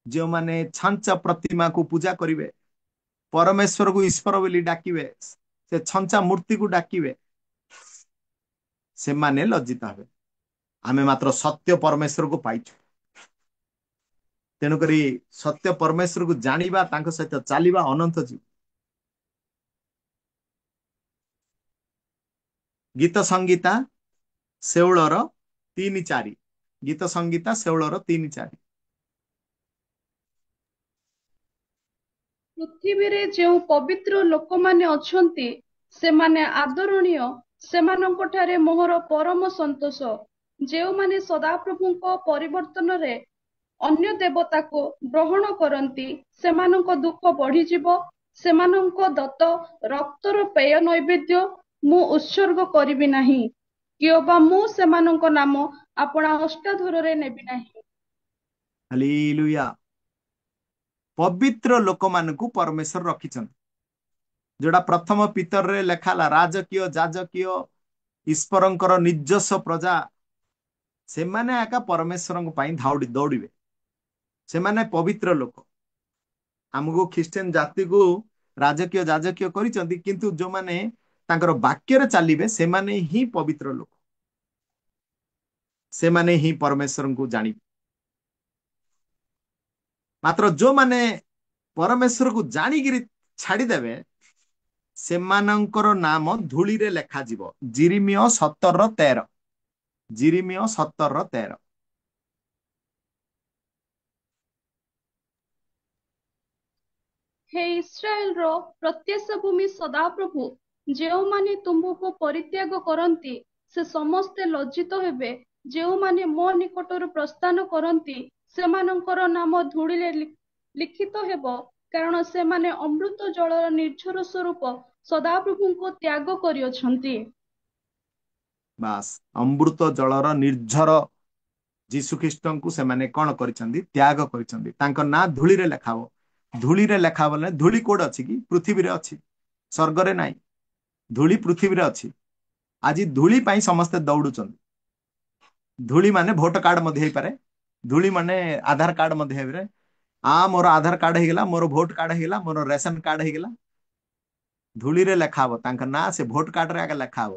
जो माने छांच प्रतिमा को पूजा करिवे परमेश्वर को ईश्वर बोली डाकिवे से छंचा मूर्ति को डाकिवे से माने लज्जित हबे आमे मात्र सत्य परमेश्वर को पाइछु तेणुकरी सत्य परमेश्वर को जानिबा तांको सहित चालिबा अनंत जीव गीत संगीता 16 ର 3 4 गीत संगीता 16 ର 3 4 ପୃଥିବୀରେ ଯେଉଁ ପବିତ୍ର ଲୋକମାନେ ଅଛନ୍ତି ସେମାନେ ଆଦରଣୀୟ ସେମାନଙ୍କ ଠାରେ ମୋହର ପରମ ସନ୍ତୋଷ ଯେଉଁମାନେ ସଦାପ୍ରଭୁଙ୍କ ପରିବର୍ତ୍ତନରେ ଅନ୍ୟ ଦେବତାକୁ ଗ୍ରହଣ କରନ୍ତି ସେମାନଙ୍କ ଦୁଃଖ ବଢିଯିବ ସେମାନଙ୍କ ଦତ୍ତ ରକ୍ତର ପେୟ ନୈବେଦ୍ୟ ମୁଁ ଉତ୍ସର୍ଗ କରିବି ନାହିଁ କିଅବା ମୁଁ ସେମାନଙ୍କ ନାମ ଆପଣା ଅଷ୍ଟାଧରରେ ନେବି ନାହିଁ। हालेलुया पवित्र लोक मानकु परमेश्वर रखिछन जोड़ा प्रथम पितर रे लेखाला राजकीय जाजकीय ईश्वरंकर निजस्व प्रजा से माने आका परमेश्वर पाई धाउडी दौड़िबे से माने पवित्र लोक हमको ख्रिस्टियन जाति को राजकीय जाजकीय करिसंती किंतु जो माने तांकर वाक्य रे चालिबे से माने ही पवित्र लोक से माने ही परमेश्वर को जानिबे मात्र जो माने परमेश्वर को जानिगिरी छाड़ी देबे सेमानंकर नाम धूली रे लेखा जीवो जिरिमियो 17 ର 13 जिरिमियो 17 ର 13 हे ଇସ୍ରାଏଲର ପ୍ରତ୍ୟାଶା ଭୂମି ସଦାପ୍ରଭୁ ଯେଉଁମାନେ ତୁମ୍ଭକୁ ପରିତ୍ୟାଗ କରନ୍ତି ସେ ସମସ୍ତେ ଲଜ୍ଜିତ ହେବେ ଯେଉଁମାନେ ମୋ ନିକଟରୁ ପ୍ରସ୍ଥାନ କରନ୍ତି ସେମାନଙ୍କର ନାମ ଧୂଳିରେ ଲିଖିତ ହେବ କାରଣ ସେମାନେ ଅମୃତ ଜଳର ନିର୍ଝର ସ୍ୱରୂପ ସଦାପ୍ରଭୁଙ୍କୁ ତ୍ୟାଗ କରିଅଛନ୍ତି। ବାସ୍, ଅମୃତ ଜଳର ନିର୍ଝର ଯୀଶୁଖ୍ରୀଷ୍ଟଙ୍କୁ ସେମାନେ କଣ କରିଛନ୍ତି? ତ୍ୟାଗ କରିଛନ୍ତି। ତାଙ୍କ ନାଁ ଧୂଳିରେ ଲେଖାବ। ଧୂଳିରେ ଲେଖା ବୋଲେ ଧୂଳି କୋଉଠି ଅଛି କି? ପୃଥିବୀରେ ଅଛି, ସ୍ୱର୍ଗରେ ନାହିଁ। ଧୂଳି ପୃଥିବୀରେ ଅଛି। ଆଜି ଧୂଳି ପାଇଁ ସମସ୍ତେ ଦୌଡୁଛନ୍ତି। ଧୂଳି ମାନେ ଭୋଟ କାର୍ଡ ମଧ୍ୟ ହେଇପାରେ, ଧୂଳି ମାନେ ଆଧାର କାର୍ଡ ମଧ୍ୟ ହେଇପାରେ। ମୋର ଆଧାର କାର୍ଡ ହେଇଗଲା, ମୋର ଭୋଟ କାର୍ଡ ହେଇଗଲା, ମୋର ରେସନ କାର୍ଡ ହେଇଗଲା। ଧୂଳିରେ ଲେଖା ହବ ତାଙ୍କ ନାଁ, ସେ ଭୋଟ କାର୍ଡରେ ଆଗ ଲେଖା ହବ।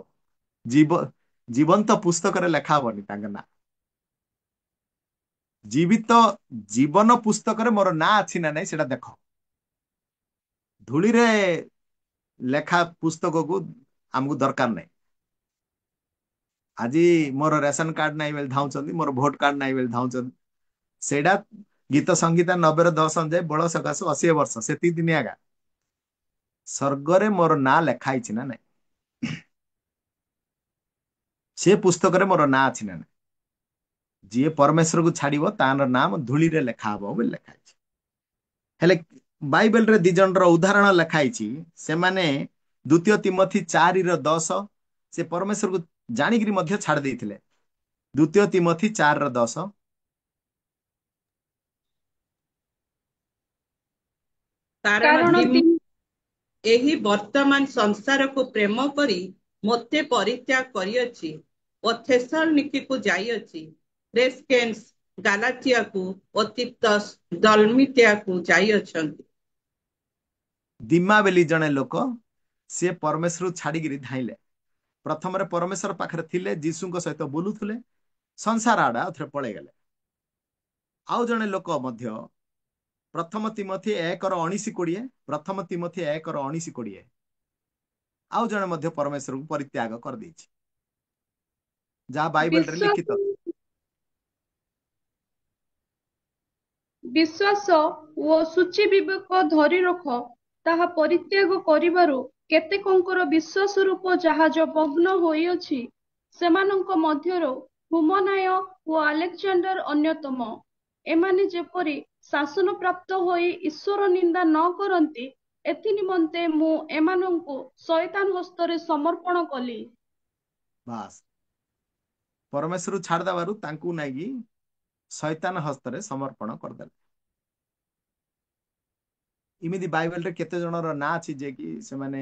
ଜୀବନ୍ତ ପୁସ୍ତକରେ ଲେଖା ହବନି ତାଙ୍କ ନାଁ। ଜୀବିତ ଜୀବନ ପୁସ୍ତକରେ ମୋର ନାଁ ଅଛି ନା ନାଇଁ ସେଟା ଦେଖ। ଧୂଳିରେ ଲେଖା ପୁସ୍ତକକୁ ଆମକୁ ଦରକାର ନାହିଁ। ଆଜି ମୋର ରେସନ କାର୍ଡ ନାହିଁ ବୋଲି ଧାଉଁଛନ୍ତି, ମୋର ଭୋଟ କାର୍ଡ ନାହିଁ ବୋଲି ଧାଉଁଛନ୍ତି। ସେଇଟା ଗୀତ ସଂଗୀତା 90ର 10 ଅନୁଯାୟୀ ବଳ ସକାଶୁ 80 ବର୍ଷ ସେତିକି ଦିନ ଆଗା ସ୍ୱର୍ଗରେ ମୋର ନାଁ ଲେଖା ହେଇଛି ନା ନାଇଁ, ସେ ପୁସ୍ତକରେ ମୋର ନାଁ ଅଛି ନା ନାଇଁ। ଯିଏ ପରମେଶ୍ୱରକୁ ଛାଡିବ ତାର ନାମ ଧୂଳିରେ ଲେଖା ହବ ବୋଲି ଲେଖା ହେଇଛି। ହେଲେ ବାଇବେଲରେ 2 ଜଣର ଉଦାହରଣ ଲେଖା ହେଇଛି। ସେମାନେ 2 ତିମୋଥୀ 4:10 ସେ ପରମେଶ୍ୱରକୁ ଜାଣିକିରି ମଧ୍ୟ ଛାଡି ଦେଇଥିଲେ। 2 ତିମୋଥୀ 4:10 କାରଣ ଏହି ବର୍ତ୍ତମାନ ସଂସାରକୁ ପ୍ରେମ କରି ମୋତେ ପରିତ୍ୟାଗ କରିଅଛି ଓ ଥେସଲନିକିକୁ ଯାଇଅଛି। କ୍ରେସକେନ୍ସ ଗାଲାତିଆକୁ ଓ ତିତସ ଦଲମିତିଆକୁ ଯାଇଅଛନ୍ତି। ଦିମା ବୋଲି ଜଣେ ଲୋକ, ସେ ପରମେଶ୍ୱରକୁ ଛାଡିକିରି ଧାଇଁଲେ। ପ୍ରଥମରେ ପରମେଶ୍ୱର ପାଖରେ ଥିଲେ, ଯୀଶୁଙ୍କ ସହିତ ବୁଲୁଥିଲେ, ସଂସାର ଆଡେ ଆଉ ଥରେ ପଳେଇଗଲେ। ଆଉ ଜଣେ ଲୋକ ମଧ୍ୟ ପ୍ରଥମ ତିମୋଥୀ 1:19-20 ପ୍ରଥମ ତିମୋଥୀ 1:19-20 ଆଉ ଜଣେ ମଧ୍ୟ ପରମେଶ୍ୱରକୁ ପରିତ୍ୟାଗ କରିଦେଇଛି, ଯାହା ବାଇବେଲରେ ଲିଖିତ। ବିଶ୍ୱାସ ଓ ସୂଚି ବିବେକ ଧରି ରଖ, ତାହା ପରିତ୍ୟାଗ କରିବାରୁ କେତେକଙ୍କର ବିଶ୍ୱାସ ରୂପ ଜାହାଜ ଭଗ୍ନ ହୋଇଅଛି। ସେମାନଙ୍କ ମଧ୍ୟରୁ ହୁମନାୟ ଓ ଆଲେକଜାଣ୍ଡାର ଅନ୍ୟତମ। ଏମାନେ ଯେପରି ଶାସନ ପ୍ରାପ୍ତ ହୋଇ ଈଶ୍ୱର ନିନ୍ଦା ନ କରନ୍ତି, ଏଥି ନିମନ୍ତେ ମୁଁ ଏମାନଙ୍କୁ ଶୟତାନ ହସ୍ତରେ ସମର୍ପଣ କଲି। ବାସ୍, ପରମେଶ୍ୱର ଛାଡିଦେବାରୁ ତାଙ୍କୁ ନାଇକି ଶୈତାନ ହସ୍ତରେ ସମର୍ପଣ କରିଦେଲେ। ଏମିତି ବାଇବେଲରେ କେତେ ଜଣର ନାଁ ଅଛି ଯେ କି ସେମାନେ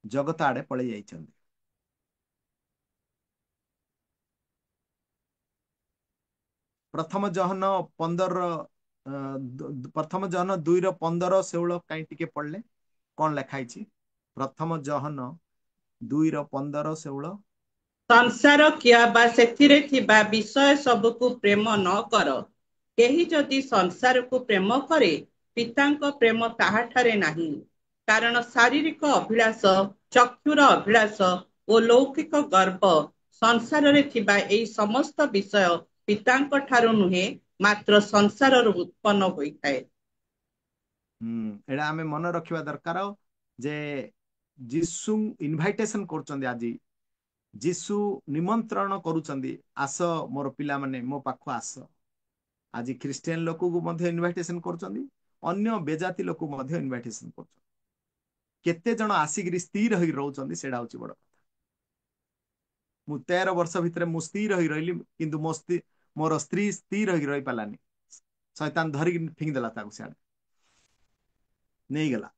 ଜଗତ ଆଡେ ପଳେଇ ଯାଇଛନ୍ତି। ପ୍ରଥମ ଜହନ 2:15-16 କାଇଁ ଟିକେ ପଢିଲେ କଣ ଲେଖା ହେଇଛି? ପ୍ରଥମ ଜହନ 2:15-16 ସଂସାର କିଆ ବା ସେଥିରେ ଥିବା ବିଷୟ ସବୁକୁ ପ୍ରେମ ନ କର। କେହି ଯଦି ସଂସାରକୁ ପ୍ରେମ କରେ, ପିତାଙ୍କ ପ୍ରେମ ତାହାଠାରେ ନାହିଁ। କାରଣ ଶାରୀରିକ ଅଭିଳାଷ, ଚକ୍ଷୁର ଅଭିଳାଷ ଓ ଲୌକିକ ଗର୍ବ, ସଂସାରରେ ଥିବା ଏହି ସମସ୍ତ ବିଷୟ ପିତାଙ୍କ ଠାରୁ ନୁହେଁ, ମାତ୍ର ସଂସାରରୁ ଉତ୍ପନ୍ନ ହୋଇଥାଏ। ଏଇଟା ଆମେ ମନେ ରଖିବା ଦରକାର ଯେ ଯୀଶୁ ଇନଭାଇଟେସନ କରୁଛନ୍ତି। ଆଜି ଯୀଶୁ ନିମନ୍ତ୍ରଣ କରୁଛନ୍ତି, ଆସ ମୋର ପିଲାମାନେ ମୋ ପାଖକୁ ଆସ। ଆଜି ଖ୍ରୀଷ୍ଟିଆନ ଲୋକକୁ ମଧ୍ୟ ଇନଭାଇଟେସନ କରୁଛନ୍ତି, ଅନ୍ୟ ବେଜାତି ଲୋକକୁ ମଧ୍ୟ ଇନଭାଇଟେସନ କରୁଛନ୍ତି। କେତେ ଜଣ ଆସିକିରି ସ୍ଥିର ହୋଇ ରହୁଛନ୍ତି, ସେଇଟା ହଉଛି ବଡ କଥା। ମୁଁ 13 ବର୍ଷ ଭିତରେ ମୁଁ ସ୍ଥିର ହୋଇ ରହିଲି, କିନ୍ତୁ ମୋର ସ୍ତ୍ରୀ ସ୍ଥିର ହୋଇ ରହି ପାରିଲାନି। ଶୈତାନ ଧରିକି ଫିଙ୍ଗିଦେଲା ତାକୁ, ସିଆଡେ ନେଇଗଲା।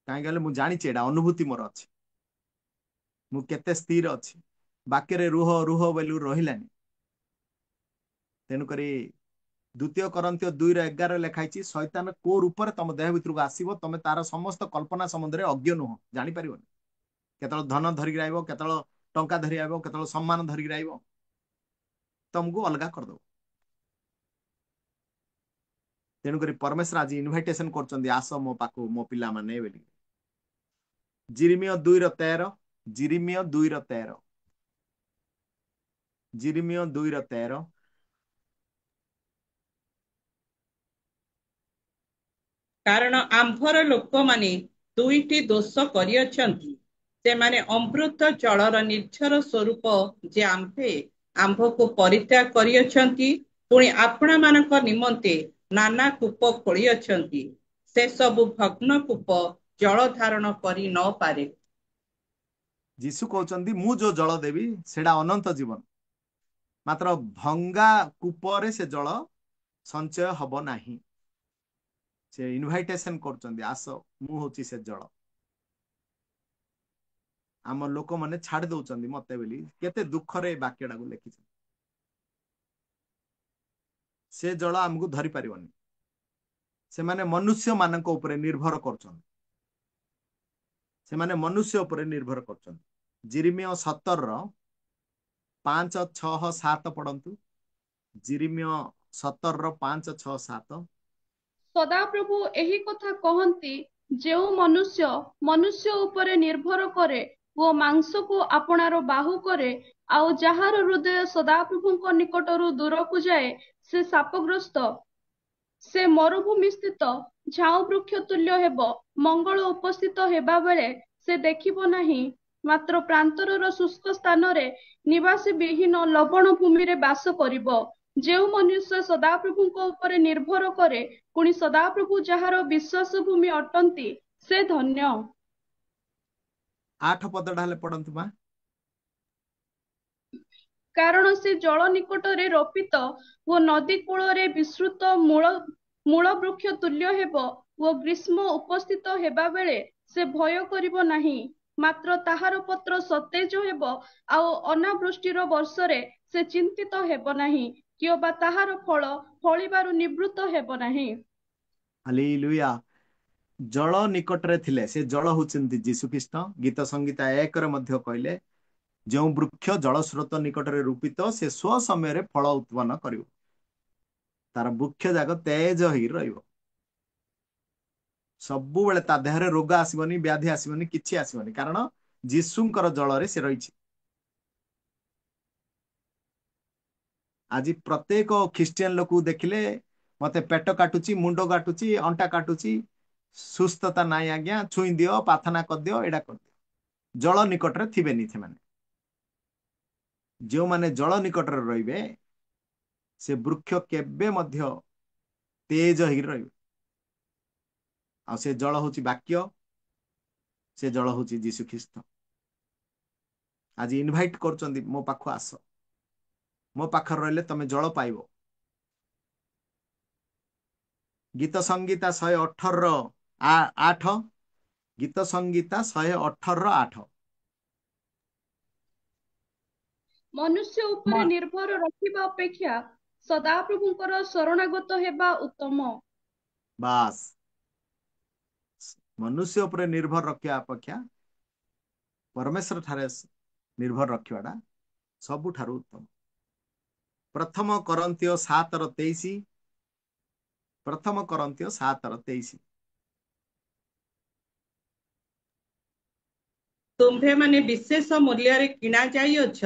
କାହିଁକି କହିଲେ ମୁଁ ଜାଣିଛି, ଏଇଟା ଅନୁଭୂତି ମୋର ଅଛି, ମୁଁ କେତେ ସ୍ଥିର ଅଛି। ବାକ୍ୟରେ ରୁହ ରୁହ ବୋଲି ରହିଲାନି। ତେଣୁକରି 2 କରନ୍ଥୀୟ 2:11 ଲେଖା ହେଇଛି, ଶୈତାନ କୋଉ ରୂପରେ ତମ ଦେହ ଭିତରକୁ ଆସିବ, ତମେ ତାର ସମସ୍ତ କଳ୍ପନା ସମ୍ବନ୍ଧରେ ଅଜ୍ଞ ନୁହଁ, ଜାଣିପାରିବନି। କେତେବେଳେ ଧନ ଧରିକି ରହିବ, କେତେବେଳେ ଟଙ୍କା ଧରି ଆସିବ, କେତେବେଳେ ସମ୍ମାନ ଧରିକି ରହିବ, ତମକୁ ଅଲଗା କରିଦବ। ତେଣୁକରି ପରମେଶ୍ୱର ଆଜି ଇନଭାଇଟେସନ କରୁଛନ୍ତି, ଆସ ମୋ ପାଖକୁ ମୋ ପିଲାମାନେ ବୋଲି। ଜିରିମିୟ 2:13 ଜିରିମିୟ 2:13 କାରଣ ଆମ୍ଭର ଲୋକମାନେ ଦୁଇଟି ଦୋଷ କରିଅଛନ୍ତି। ସେମାନେ ଅମୃତ ଜଳର ନିର୍ଝର ସ୍ୱରୂପ ଯେ ଆମ୍ଭକୁ ପରିତ୍ୟାଗ କରିଅଛନ୍ତି, ପୁଣି ଆପଣମାନଙ୍କ ନିମନ୍ତେ ନାନା କୂପ ଖୋଳିଅଛନ୍ତି, ସେ ସବୁ ଭଗ୍ନ କୂପ ଜଳ ଧାରଣ କରି ନ ପାରେ। ଯୀଶୁ କହୁଛନ୍ତି ମୁଁ ଯୋଉ ଜଳ ଦେବି ସେଟା ଅନନ୍ତ ଜୀବନ, ମାତ୍ର ଭଙ୍ଗା କୂପରେ ସେ ଜଳ ସଞ୍ଚୟ ହବ ନାହିଁ। ସେ ଇନଭାଇଟେସନ କରୁଛନ୍ତି, ଆସ ମୁଁ ହଉଛି ସେ ଜଳ। ଆମ ଲୋକମାନେ ଛାଡି ଦଉଛନ୍ତି ମତେ ବୋଲି, କେତେ ଦୁଃଖରେ ଏ ବାକ୍ୟଟାକୁ ଲେଖିଛନ୍ତି। ସେ ଜଳ ଆମକୁ ଧରି ପାରିବନି। ସେମାନେ ମନୁଷ୍ୟ ମାନଙ୍କ ଉପରେ ନିର୍ଭର କରୁଛନ୍ତି, ସେମାନେ ମନୁଷ୍ୟ ଉପରେ ନିର୍ଭର କରୁଛନ୍ତି। ଜିରିମିୟ 17:5-6-7 ପଢନ୍ତୁ। ଜିରିମିୟ 17:5-6-7। ସଦାପ୍ରଭୁ ଏହି କଥା କହନ୍ତି, ଯେଉଁ ମନୁଷ୍ୟ ମନୁଷ୍ୟ ଉପରେ ନିର୍ଭର କରେ ଓ ମାଂସକୁ ଆପଣାର ବାହୁ କରେ, ଆଉ ଯାହାର ହୃଦୟ ସଦାପ୍ରଭୁଙ୍କ ନିକଟରୁ ଦୂରକୁ ଯାଏ, ସେ ଶାପଗ୍ରସ୍ତ। ସେ ମରୁଭୂମି ସ୍ଥିତ ଝାଉଁ ବୃକ୍ଷ ତୁଲ୍ୟ ହେବ। ମଙ୍ଗଳ ଉପସ୍ଥିତ ହେବା ବେଳେ ସେ ଦେଖିବ ନାହିଁ, ମାତ୍ର ପ୍ରାନ୍ତରର ଶୁଷ୍କ ସ୍ଥାନରେ ନିବାସୀ ବିହୀନ ଲବଣ ଭୂମିରେ ବାସ କରିବ। ଯେଉଁ ମନୁଷ୍ୟ ସଦାପ୍ରଭୁଙ୍କ ଉପରେ ନିର୍ଭର କରେ, ପୁଣି ସଦାପ୍ରଭୁ ଯାହାର ବିଶ୍ୱାସ ଭୂମି ଅଟନ୍ତି, ସେ ଧନ୍ୟ। 8 ପଦଟା ହେଲେ ପଢନ୍ତୁ ମା। କାରଣ ସେ ଜଳ ନିକଟରେ ରୋପିତ ଓ ନଦୀ କୂଳରେ ବିସ୍ତୃତ ମୂଳ ବୃକ୍ଷ ତୁଲ୍ୟ ହେବ, ଓ ଗ୍ରୀଷ୍ମ ଉପସ୍ଥିତ ହେବା ବେଳେ ସେ ଭୟ କରିବ ନାହିଁ, ମାତ୍ର ତାହାର ପତ୍ର ସତେଜ ହେବ, ଆଉ ଅନାବୃଷ୍ଟିର ବର୍ଷରେ ସେ ଚିନ୍ତିତ ହେବ ନାହିଁ, କିମ୍ବା ତାହାର ଫଳ ଫଳିବାରୁ ନିବୃତ୍ତ ହେବ ନାହିଁ। ହାଲେଲୁୟା। ଜଳ ନିକଟରେ ଥିଲେ, ସେ ଜଳ ହଉଛନ୍ତି ଯୀଶୁଖ୍ରୀଷ୍ଟ। ଗୀତ ସଂହିତା 1ରେ ମଧ୍ୟ କହିଲେ, ଯେଉଁ ବୃକ୍ଷ ଜଳ ସ୍ରୋତ ନିକଟରେ ରୂପିତ, ସେ ସ୍ୱ ସମୟରେ ଫଳ ଉତ୍ପନ୍ନ କରିବ, ତାର ବୃକ୍ଷ ଯାକ ତେଜ ହେଇ ରହିବ। ସବୁବେଳେ ତା ଦେହରେ ରୋଗ ଆସିବନି, ବ୍ୟାଧି ଆସିବନି, କିଛି ଆସିବନି, କାରଣ ଯୀଶୁଙ୍କର ଜଳରେ ସେ ରହିଛି। ଆଜି ପ୍ରତ୍ୟେକ ଖ୍ରୀଷ୍ଟିଆନ ଲୋକକୁ ଦେଖିଲେ ମତେ ପେଟ କାଟୁଛି, ମୁଣ୍ଡ କାଟୁଛି, ଅଣ୍ଟା କାଟୁଛି, ସୁସ୍ଥତା ନାହିଁ ଆଜ୍ଞା, ଛୁଇଁ ଦିଅ, ପ୍ରାର୍ଥନା କରିଦିଅ, ଏଇଟା କରିଦିଅ। ଜଳ ନିକଟରେ ଥିବେନି ସେମାନେ। ଯେଉଁମାନେ ଜଳ ନିକଟରେ ରହିବେ, ସେ ବୃକ୍ଷ କେବେ ମଧ୍ୟ ତେଜ ହେଇକି ରହିବେ। ଆଉ ସେ ଜଳ ହଉଛି ବାକ୍ୟ, ସେ ଜଳ ହଉଛି ଯୀଶୁଖ୍ରୀଷ୍ଟ। ଆଜି ଇନଭାଇଟ କରୁଛନ୍ତି, ମୋ ପାଖକୁ ଆସ, ମୋ ପାଖରେ ରହିଲେ ତମେ ଜଳ ପାଇବ। ଗୀତ ସଂହିତା 118:8। ଗୀତ ସଂହିତା 118:8। ମନୁଷ୍ୟ ଉପରେ ନିର୍ଭର ରଖିବା ଅପେକ୍ଷା ସଦାପ୍ରଭୁଙ୍କର ଶରଣାଗତ ହେବା ଉତ୍ତମ। ବାସ୍, ମନୁଷ୍ୟ ଉପରେ ନିର୍ଭର ରଖିବା ଅପେକ୍ଷା ପରମେଶ୍ୱର ଠାରେ ନିର୍ଭର ରଖିବାଟା ସବୁଠାରୁ ଉତ୍ତମ। ପ୍ରଥମ କରନ୍ଥୀୟ 7:23। ପ୍ରଥମ କରନ୍ଥୀୟ 7:23। ତୁମ୍ଭେମାନେ ବିଶେଷ ମୂଲ୍ୟରେ କିଣା ଯାଇଅଛ,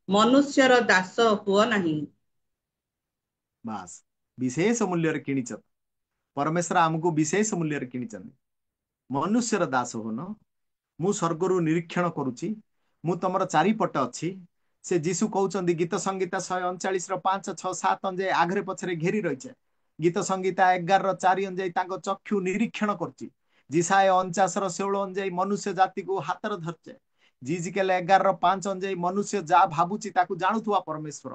ମନୁଷ୍ୟର ଦାସ ହୁଅ ନାହିଁ। ବାସ୍, ବିଶେଷ ମୂଲ୍ୟରେ କିଣିଛ। ପରମେଶ୍ୱର ଆମକୁ ବିଶେଷ ମୂଲ୍ୟରେ କିଣିଛନ୍ତି। ମନୁଷ୍ୟର ଦାସ ହୁଅନ। ମୁଁ ସ୍ୱର୍ଗରୁ ନିରୀକ୍ଷଣ କରୁଛି, ମୁଁ ତମର ଚାରିପଟେ ଅଛି। ସେ ଯୀଶୁ କହୁଛନ୍ତି ଗୀତ ସଂହିତା 139:5-6-7 ଅନୁଯାୟୀ ଆଗରେ ପଛରେ ଘେରି ରହିছে। ଗୀତ ସଂହିତା 11:4 ଅନୁଯାୟୀ ତାଙ୍କ ଚକ୍ଷୁ ନିରୀକ୍ଷଣ କରୁଛି। ଜିସାୟ 49:16 ଅନୁଯାୟୀ ମନୁଷ୍ୟ ଜାତିକୁ ହାତରେ ଧରିଛେ। ଜିଜିକେଲ 11:5 ଅନୁଯାୟୀ ମନୁଷ୍ୟ ଯାହା ଭାବୁଛି ତାକୁ ଜାଣୁଥିବା ପରମେଶ୍ୱର।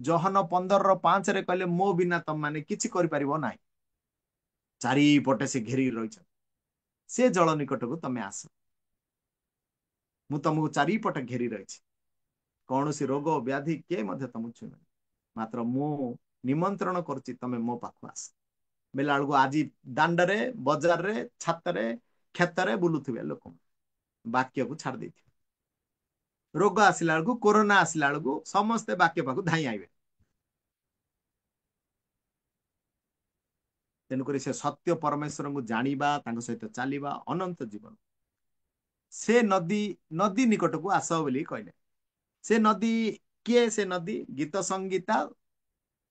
ଜହନ 15:5ରେ କହିଲେ, ମୋ ବିନା ତମମାନେ କିଛି କରିପାରିବ ନାହିଁ। ଚାରିପଟେ ସେ ଘେରି ରହିଛନ୍ତି। ସେ ଜଳ ନିକଟକୁ ତମେ ଆସ। ମୁଁ ତମକୁ ଚାରିପଟେ ଘେରି ରହିଛି। କୌଣସି ରୋଗ ବ୍ୟାଧି କିଏ ମଧ୍ୟ ତମକୁ ଛୁଇଁବନି, ମାତ୍ର ମୁଁ ନିମନ୍ତ୍ରଣ କରୁଛି ତମେ ମୋ ପାଖକୁ ଆସ। ବେଲା ବେଳକୁ ଆଜି ଦାଣ୍ଡରେ, ବଜାରରେ, ଛାତରେ, କ୍ଷେତରେ ବୁଲୁଥିବେ ଲୋକ, ବାକ୍ୟକୁ ଛାଡି ଦେଇଥିବେ। ରୋଗ ଆସିଲା ବେଳକୁ, କୋରୋନା ଆସିଲା ବେଳକୁ ସମସ୍ତେ ବାକ୍ୟ ପାଖକୁ ଧାଇଁ ଆଇବେ। ତେଣୁକରି ସେ ସତ୍ୟ ପରମେଶ୍ୱରଙ୍କୁ ଜାଣିବା, ତାଙ୍କ ସହିତ ଚାଲିବା ଅନନ୍ତ ଜୀବନ। ସେ ନଦୀ ନିକଟକୁ ଆସ ବୋଲି କହିଲେ। ସେ ନଦୀ କିଏ? ସେ ନଦୀ ଗୀତ ସଂହିତା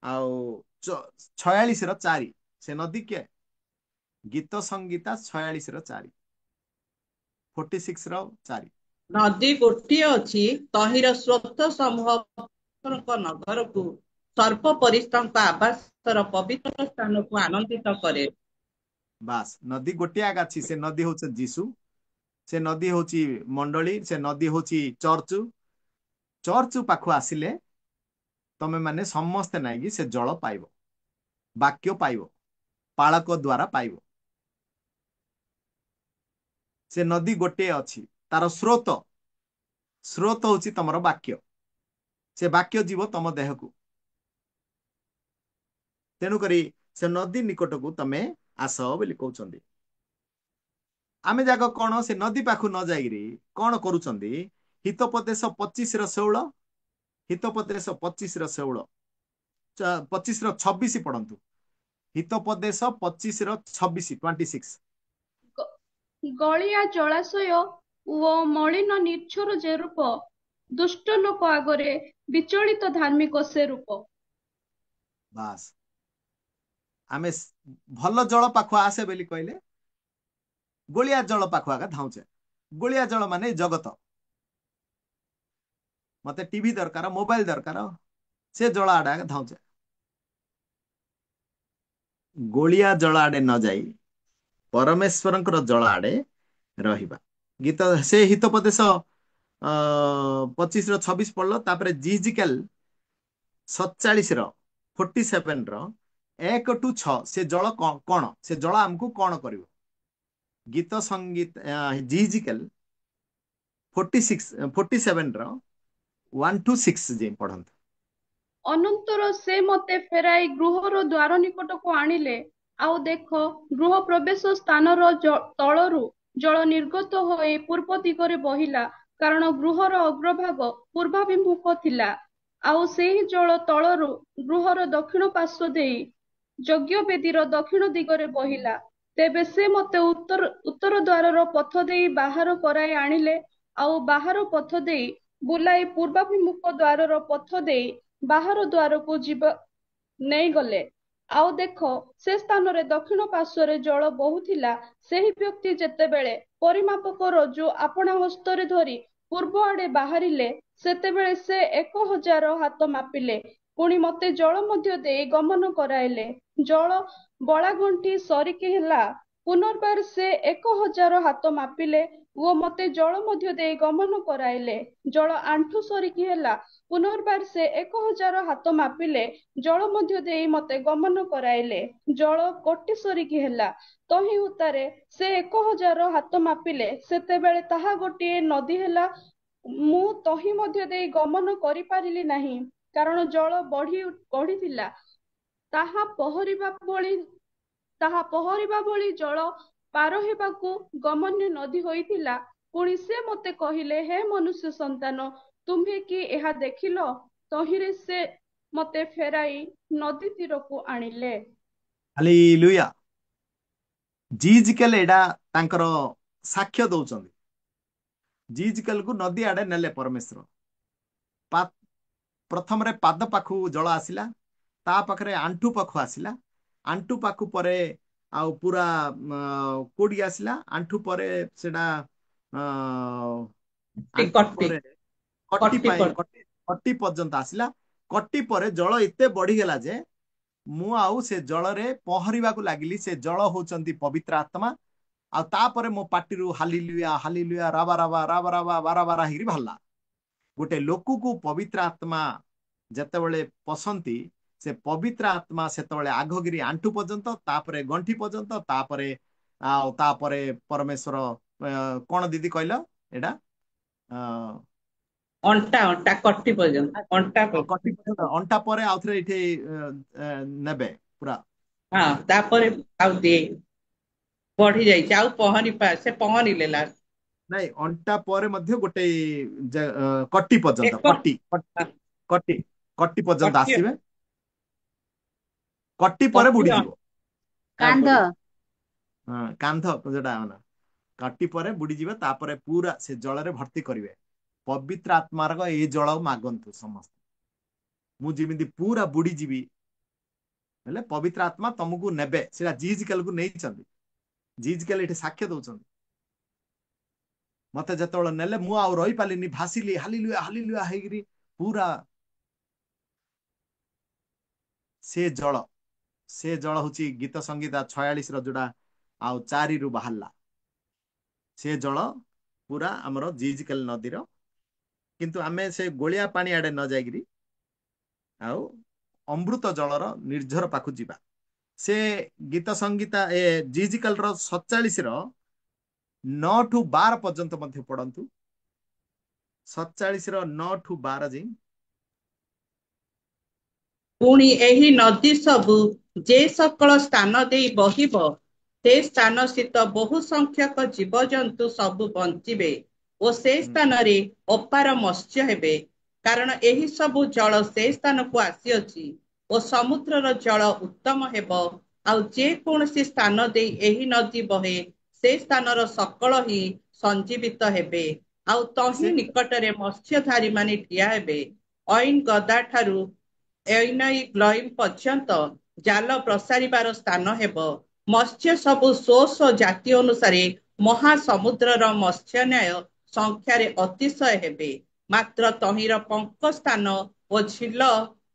46:4। ସେ ନଦୀ କିଏ? ଗୀତ ସଂହିତା 46:4, 46:4। ନଦୀ ଗୋଟିଏ ଅଛି, ତହିଁର ସ୍ରୋତ ସମୂହ ପରମେଶ୍ୱରଙ୍କ ନଗରକୁ ସର୍ବପରିସ୍ତଙ୍କ ଆବାସର ପବିତ୍ର ସ୍ଥାନକୁ ଆନନ୍ଦିତ କରେ। ବାସ୍ ନଦୀ ଗୋଟିଏ ଆଗ ଅଛି, ସେ ନଦୀ ହଉଛି ଯୀଶୁ, ସେ ନଦୀ ହଉଛି ମଣ୍ଡଳୀ, ସେ ନଦୀ ହଉଛି ଚର୍ଚ୍ଚ। ଚର୍ଚ୍ଚ ପାଖକୁ ଆସିଲେ ତମେ ମାନେ ସମସ୍ତେ ନାଇକି ସେ ଜଳ ପାଇବ, ବାକ୍ୟ ପାଇବ, ପାଳକ ଦ୍ଵାରା ପାଇବ। ସେ ନଦୀ ଗୋଟିଏ ଅଛି, ତାର ସ୍ରୋତ ସ୍ରୋତ ହଉଛି ତମର ବାକ୍ୟ। ସେ ବାକ୍ୟ ଯିବ ତମ ଦେହକୁ। ତେଣୁକରି ସେ ନଦୀ ନିକଟକୁ ତମେ ଆସ ବୋଲି କହୁଛନ୍ତି। ଆମେ ଯାକ କଣ ସେ ନଦୀ ପାଖକୁ ନ ଯାଇକିରି କଣ କରୁଛନ୍ତି? ହିତୋପଦେଶ 25:16, ହିତୋପଦେଶ 25:16, 25:26 ପଢନ୍ତୁ। ହିତୋପଦେଶ 25:26, 26। ଗଳିଆ ଜଳାଶୟ ଓ ମଳିନ ନିର୍ଝର ଯେ ରୂପ, ଦୁଷ୍ଟ ଲୋକ ଆଗରେ ବିଚଳିତ ଧାର୍ମିକ ସେ ରୂପ। ବାସ୍ ଆମେ ଭଲ ଜଳ ପାଖ ଆସେ ବୋଲି କହିଲେ ଗୋଳିଆ ଜଳ ପାଖ ଆଗ ଧାଉଛେ। ଗୋଳିଆ ଜଳ ମାନେ ଜଗତ। ମତେ ଟିଭି ଦରକାର, ମୋବାଇଲ ଦରକାର, ସେ ଜଳ ଆଡେ ଆଗ ଧାଉଛେ। ଗୋଳିଆ ଜଳ ଆଡେ ନ ଯାଇ ପରମେଶ୍ୱରଙ୍କର ଜଳ ଆଡେ ରହିବା। ଗୀତ ସେ ହିତୋପଦେଶ 25:26 ପଢିଲ। ତାପରେ ଜିଜିକାଲ 47:47 1-6 ସେ ଜଳ କଣ? ସେ ଜଳ ଆମକୁ କଣ କରିବ? ଗୀତ ସଙ୍ଗୀତ ଜିଜିକାଲ 47:1-6 ଯେ ପଢନ୍ତୁ। ଅନନ୍ତର ସେ ମତେ ଫେରାଇ ଗୃହର ଦ୍ୱାର ନିକଟକୁ ଆଣିଲେ। ଆଉ ଦେଖ, ଗୃହ ପ୍ରବେଶ ସ୍ଥାନର ତଳରୁ ଜଳ ନିର୍ଗତ ହୋଇ ପୂର୍ବ ଦିଗରେ ବହିଲା, କାରଣ ଗୃହର ଅଗ୍ରଭାଗ ପୂର୍ବାଭିମୁଖ ଥିଲା। ଆଉ ସେହି ଜଳ ତଳରୁ ଗୃହର ଦକ୍ଷିଣ ପାର୍ଶ୍ୱ ଦେଇ ଯଜ୍ଞବେଦୀର ଦକ୍ଷିଣ ଦିଗରେ ବହିଲା। ତେବେ ସେ ମତେ ଉତ୍ତର ଦ୍ୱାରର ପଥ ଦେଇ ବାହାର କରାଇ ଆଣିଲେ, ଆଉ ବାହାର ପଥ ଦେଇ ବୁଲାଇ ପୂର୍ବାଭିମୁଖ ଦ୍ୱାରର ପଥ ଦେଇ ବାହାର ଦ୍ୱାରକୁ ଯିବା ନେଇଗଲେ। ଆଉ ଦେଖ, ସେ ସ୍ଥାନରେ ଦକ୍ଷିଣ ପାର୍ଶ୍ୱରେ ଜଳ ବହୁଥିଲା। ସେହି ବ୍ୟକ୍ତି ଯେତେବେଳେ ପରିମାପକ ରଜ୍ଜୁ ଆପଣା ହସ୍ତରେ ଧରି ପୂର୍ବ ଆଡେ ବାହାରିଲେ, ସେତେବେଳେ ସେ 1000 ହାତ ମାପିଲେ। ପୁଣି ମତେ ଜଳ ମଧ୍ୟ ଦେଇ ଗମନ କରାଇଲେ। ଜଳ ବଳାଗଣ୍ଠି ସରିକି ହେଲା। ପୁନର୍ବାର ସେ 1000 ହାତ ମାପିଲେ ଓ ମତେ ଜଳ ମଧ୍ୟ ଦେଇ ଗମନ କରାଇଲେ। ଜଳ ଆଣ୍ଠୁ ସରିକି ହେଲା। ପୁନର୍ବାର ସେ 1000 ହାତ ମାପିଲେ, ଜଳ ମଧ୍ୟ ଦେଇ ମତେ ଗମନ କରାଇଲେ। ଜଳ କୋଟି ସରିକି ହେଲା। ତହିଁ ଉତ୍ତାରେ ସେ 1000 ହାତ ମାପିଲେ, ସେତେବେଳେ ତାହା ଗୋଟିଏ ନଦୀ ହେଲା। ମୁଁ ତହିଁ ମଧ୍ୟ ଦେଇ ଗମନ କରିପାରିଲି ନାହିଁ, କାରଣ ଜଳ ବଢିଥିଲା। ତାହା ପହରିବା ଭଳି ଜଳ ପାର ହେବାକୁ ଗମନ୍ୟ ନଦୀ ହୋଇଥିଲା। ପୁଣି ସେ ମତେ କହିଲେ, ହେ ମନୁଷ୍ୟ ସନ୍ତାନ, ତୁମ୍ଭେ କି ଏହା ଦେଖିଲ? ତହିଁରେ ସେ ମତେ ଫେରାଇ ନଦୀ ତୀରକୁ ଆଣିଲେ। ହାଲେଲୁୟା। ଜିଜିକାଲ ଏଇଟା ତାଙ୍କର ସାକ୍ଷ୍ୟ ଦଉଛନ୍ତି। ଜିଜିକାଲକୁ ନଦୀ ଆଡେ ନେଲେ ପରମେଶ୍ୱର। ପ୍ରଥମରେ ପାଦ ପାଖକୁ ଜଳ ଆସିଲା, ତା ପାଖରେ ଆଣ୍ଠୁ ପାଖକୁ ଆସିଲା, ଆଣ୍ଠୁ ପାଖକୁ ପରେ ଆଉ ପୁରା କୋଉଠିକି ଆସିଲା? ଆଣ୍ଠୁ ପରେ ସେଟା ଆଣ୍ଠୁ କଟି ପରେ କଟି କଟି ପାଇଁ କଟି ପର୍ଯ୍ୟନ୍ତ ଆସିଲା। କଟି ପରେ ଜଳ ଏତେ ବଢିଗଲା ଯେ ମୁଁ ଆଉ ସେ ଜଳରେ ପହଁରିବାକୁ ଲାଗିଲି। ସେ ଜଳ ହଉଛନ୍ତି ପବିତ୍ର ଆତ୍ମା। ଆଉ ତାପରେ ମୋ ପାଟିରୁ ହାଲିଲୁୟା ହାଲିଲୁୟା ରାବା ରାବା ରାବା ରାବା ବାରା ବାରା ହେଇକି ବାହାରିଲା। ଗୋଟେ ଲୋକକୁ ପବିତ୍ର ଆତ୍ମା ଯେତେବେଳେ ପଶନ୍ତି, ସେ ପବିତ୍ର ଆତ୍ମା ସେତେବେଳେ ଆଘଗିରି ଆଣ୍ଠୁ ପର୍ଯ୍ୟନ୍ତ, ତାପରେ ଗଣ୍ଠି ପର୍ଯ୍ୟନ୍ତ, ତାପରେ ପରମେଶ୍ୱର କଣ ଦିଦି କହିଲ ଏଇଟା? ଅଣ୍ଟା ଅଣ୍ଟା କଟି ପର୍ଯ୍ୟନ୍ତ, ଅଣ୍ଟା କଟି ପର୍ଯ୍ୟନ୍ତ, ଅଣ୍ଟା ପରେ ଆଉଥରେ ଏଇଠି ନେବେ ପୁରା। ହଁ, ତାପରେ ଆଉ ବଢି ଯାଇଛି, ଆଉ ସେ ପହଁରିଲେ ଲାଷ୍ଟ। ନାଇଁ, ଅଣ୍ଟା ପରେ ମଧ୍ୟ ଗୋଟେ କଟି ପର୍ଯ୍ୟନ୍ତ, ଏକ କଟି କଟି କଟି ପର୍ଯ୍ୟନ୍ତ କଟି ଆସିବେ। କଟି ପରେ କଟି ବୁଡିଯିବ। କାନ୍ଧ କାନ୍ଧ ଯୋଉଟା କଟି ପରେ ବୁଡିଯିବେ। ତାପରେ ପୁରା ସେ ଜଳରେ ଭର୍ତ୍ତି କରିବେ। ପବିତ୍ର ଆତ୍ମାର ଏଇ ଜଳ ମାଗନ୍ତୁ ସମସ୍ତେ। ମୁଁ ଯେମିତି ପୁରା ବୁଡିଯିବି, ହେଲେ ପବିତ୍ର ଆତ୍ମା ତମକୁ ନେବେ। ସେଟା ଜିଜିକାଲକୁ ନେଇଛନ୍ତି। ଜିଜିକାଲ ଏଠି ସାକ୍ଷ୍ୟ ଦଉଛନ୍ତି। ମତେ ଯେତେବେଳେ ନେଲେ ମୁଁ ଆଉ ରହିପାରିଲିନି, ଭାସିଲି ହାଲିଲୁୟା ହାଲିଲୁୟା ହେଇକିରି ପୁରା से जल हूँ गीत संगीता 46 जोड़ा आउ 4 रु बाहरला से जल पूरा आमर जीजिकल नदीर किंतु आमे से गोलिया पानी आड़े न जाइकरी आउ अमृत जलर निर्झर पाखु जीवा से गीत संगीता ए जीजिकल 47 9 ठू 12 पर्यंत मध्य पढ़ंतु 47 9 ठू 12 जी पुणी एही नदी सबु जे सकल स्थान देई बहिब से स्थान स्थित बहु संख्यक जीवजंतु सबु बंचिबे ओ से स्थान रे अपार मत्स्य हेबे कारण एही सबु जल से स्थान को आसी अछि ओ समुद्रर जल उत्तम हेब आउ जे कौनसी स्थान देई एही नदी बहे से स्थानर सकल ही संजीवित हेबे आउ तही से निकटरे मत्स्यधारी माने ठिया हेबे ऐन गदा ठारू ଏଇନାଇ ଗ୍ଲଇମ୍ ପର୍ଯ୍ୟନ୍ତ ଜାଲ ପ୍ରସାରିବାର ସ୍ଥାନ ହେବ ମତ୍ସ୍ୟ ସବୁ ଶୋଷ ଜାତି ଅନୁସାରେ ମହାସମୁଦ୍ରର ମତ୍ସ୍ୟ ନ୍ୟାୟ ସଂଖ୍ୟାରେ ଅତିଶୟ ହେବେ ମାତ୍ର ତହିଁର ପଙ୍କ ସ୍ଥାନ ଓ ଝିଲ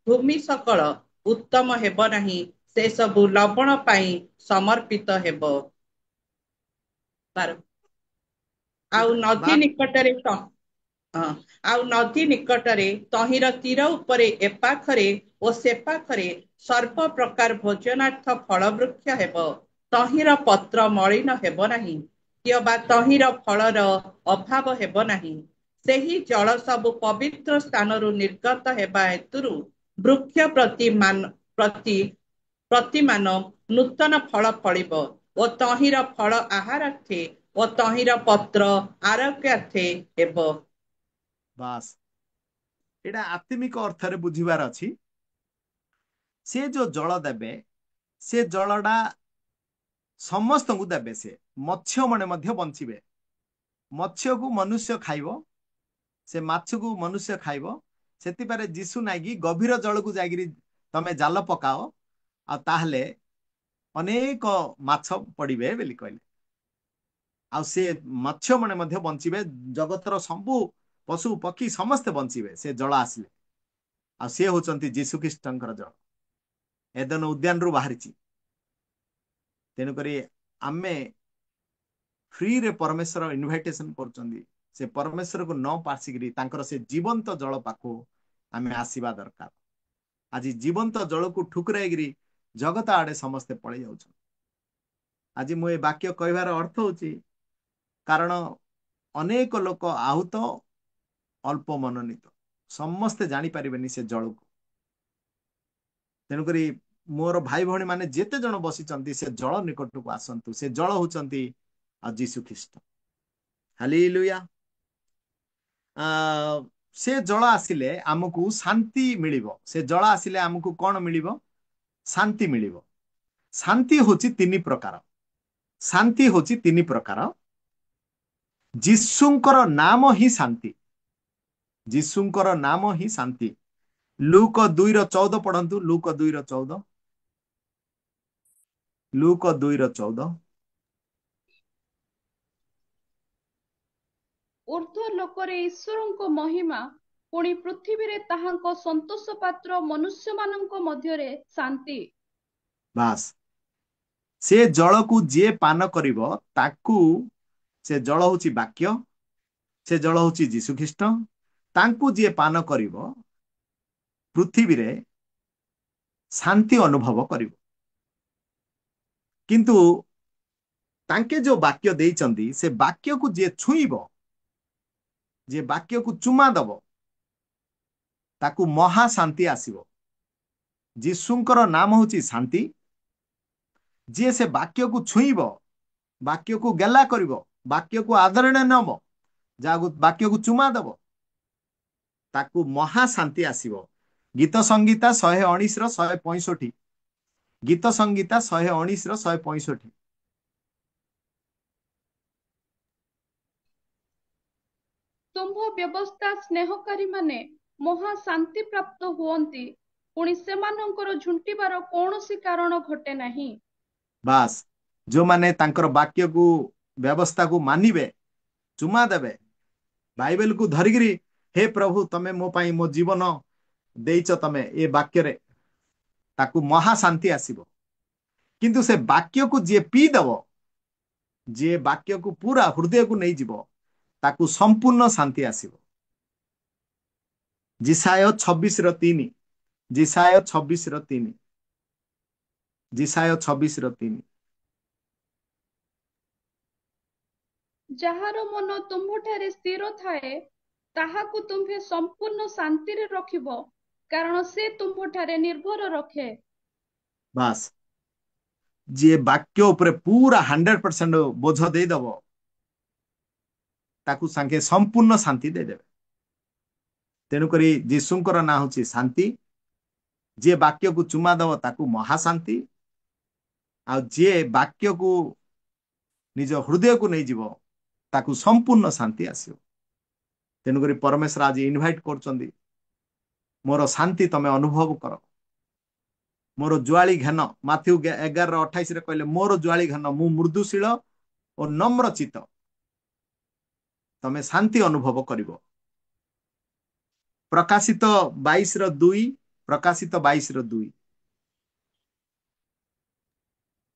ଭୂମି ସକଳ ଉତ୍ତମ ହେବ ନାହିଁ ସେ ସବୁ ଲବଣ ପାଇଁ ସମର୍ପିତ ହେବ ଆଉ ନଦୀ बार ନିକଟରେ ହଁ ଆଉ ନଦୀ ନିକଟରେ ତହିଁର ତୀର ଉପରେ ଏପାଖରେ ଓ ସେପାଖରେ ସର୍ବ ପ୍ରକାର ଭୋଜନାର୍ଥ ଫଳ ବୃକ୍ଷ ହେବ ତହିଁର ପତ୍ର ମଳିନ ହେବ ନାହିଁ କିମ୍ବା ତହିଁର ଫଳର ଅଭାବ ହେବ ନାହିଁ ସେହି ଜଳ ସବୁ ପବିତ୍ର ସ୍ଥାନରୁ ନିର୍ଗତ ହେବା ହେତୁରୁ ବୃକ୍ଷ ପ୍ରତିମାନ ନୂତନ ଫଳ ଫଳିବ ଓ ତହିଁର ଫଳ ଆହାରାର୍ଥେ ଓ ତହିଁର ପତ୍ର ଆରୋଗ୍ୟାର୍ଥେ ହେବ बास एटा आत्मिक अर्थ रे बुझिबार अछि से जो जल देबे से जलडा समस्त को देबे से मत्स्य मने मध्य बंचिबे मत्स्य को मनुष्य खाइबो से माछ को मनुष्य खाइबो सेति पारे जीसु नागी गभीर जल को जागिरी तमे जाल पकाओ आ ताहले अनेक माछ पड़िबे बेली कहले आ से मत्स्य मने मध्य बंचिबे जगतर सबु पशु पक्षी समस्त बंचिबे से जल आसले आ से होचंती जीसु ख्रीष्टंकर जल एदन उद्यान रु बाहरिची तेनु करी आमे फ्री रे परमेश्वर इनविटेशन करचंदी से परमेश्वर को न पासिकरी तांकर से जीवंत जल पाखो आमे आसीबा दरकार आज जीवंत जल को ठुकराइगिरी जगत आड़े समस्ते पळै जाउछन आज मु ए वाक्य कहबार अर्थ होची कारण अनेक लोक आहूत अल्प मनोनीत समस्ते जानी पारिबेनी से जल को तेणुकरी मोर भाई भौणी माने जेते जन बसिचंती से जल निकट को आसंतु से जल होचंती जीसु ख्रीष्ट हालेलुया से जल आसिले आमको शांति मिलिबो से जल आसिले आमको कौन मिलिबो शांति मिलिबो शांति होची तीन प्रकार शांति होची तीन प्रकार जीसुंकर नाम ही शांति जीसुंकर नाम ही शांति लूक 2:14 पढ़ंतु लूक 2:14 लूक 2:14 ऊर्ध्व लोकरे ईश्वरଙ୍କ महिमा पुणी पृथ्वी रे ताहाଙ୍କ संतोष पात्र मनुष्य मानଙ୍କ मध्यरे शांति बास से जल को जे पान करिवो ताकू से जल होची वाक्य से जल होची जीसु ख्रीष्ट तांकू जे पान करिवो पृथ्वी रे शांति अनुभव करिवो किंतु तांके जो वाक्य देइचंदी से वाक्य को जे छुईबो जे वाक्य को चुमा दबो ताकू महा शांति आसीबो जीसुंकर नाम होची शांति जे से वाक्य को छुईबो वाक्य को गेला करिवो वाक्य को आदरणीय नबो जागु वाक्य को चुमा दबो ताकू महा शांति आसीबो गीत संगीता 119 रो 165 गीत संगीता 119 रो 165 तुम्भ व्यवस्था स्नेहकारी माने महा शांति प्राप्त हुअन्ति पुणी सेमानଙ୍କର झुंटिबार कौनसी कारण घटे नाही बास जो माने तांकर वाक्य को व्यवस्था को मानिबे चुमा देबे बाइबल को धरिगिरी हे प्रभु तमे मो पाई मो जीवन देइच तमे ए वाक्य रे ताकू महाशांति आसीबो किंतु से वाक्य को जे पी दबो जे वाक्य को पूरा हृदय को नहीं जीवो ताकू संपूर्ण शांति आसीबो जिसाय 26:3 जिसाय 26:3 जिसाय 26:3 ଯାହାର ମନ ତୁମ୍ଭଠାରେ ସ୍ଥିର ଥାଏ ତାହାକୁ ତୁମ୍ଭେ ସମ୍ପୂର୍ଣ୍ଣ ଶାନ୍ତିରେ ରଖିବ କାରଣ ସେ ତୁମ୍ଭଠାରେ ନିର୍ଭର ରଖେ। बस जे वाक्य ऊपर पूरा 100% बोझ दे दबो ताकू संगे संपूर्ण शांति दे देबे तेणु करी जीशुंकर ना होची शांति जे वाक्य को चुमा दबो ताकू महाशांति आ जे वाक्य को निज हृदय को नहीं जीवो ताकू संपूर्ण शांति आसीबो तेणु करी परमेश्वर आज इनवाइट करचंदी मोर शांति तमे अनुभव कर मोर ज्वाली घन माथ्यू 11:28 रे कहले मोर ज्वाली घन मु मृदुशील और नम्र चित्त तमे शांति अनुभव करिवो प्रकाशित 22:2 प्रकाशित 22:2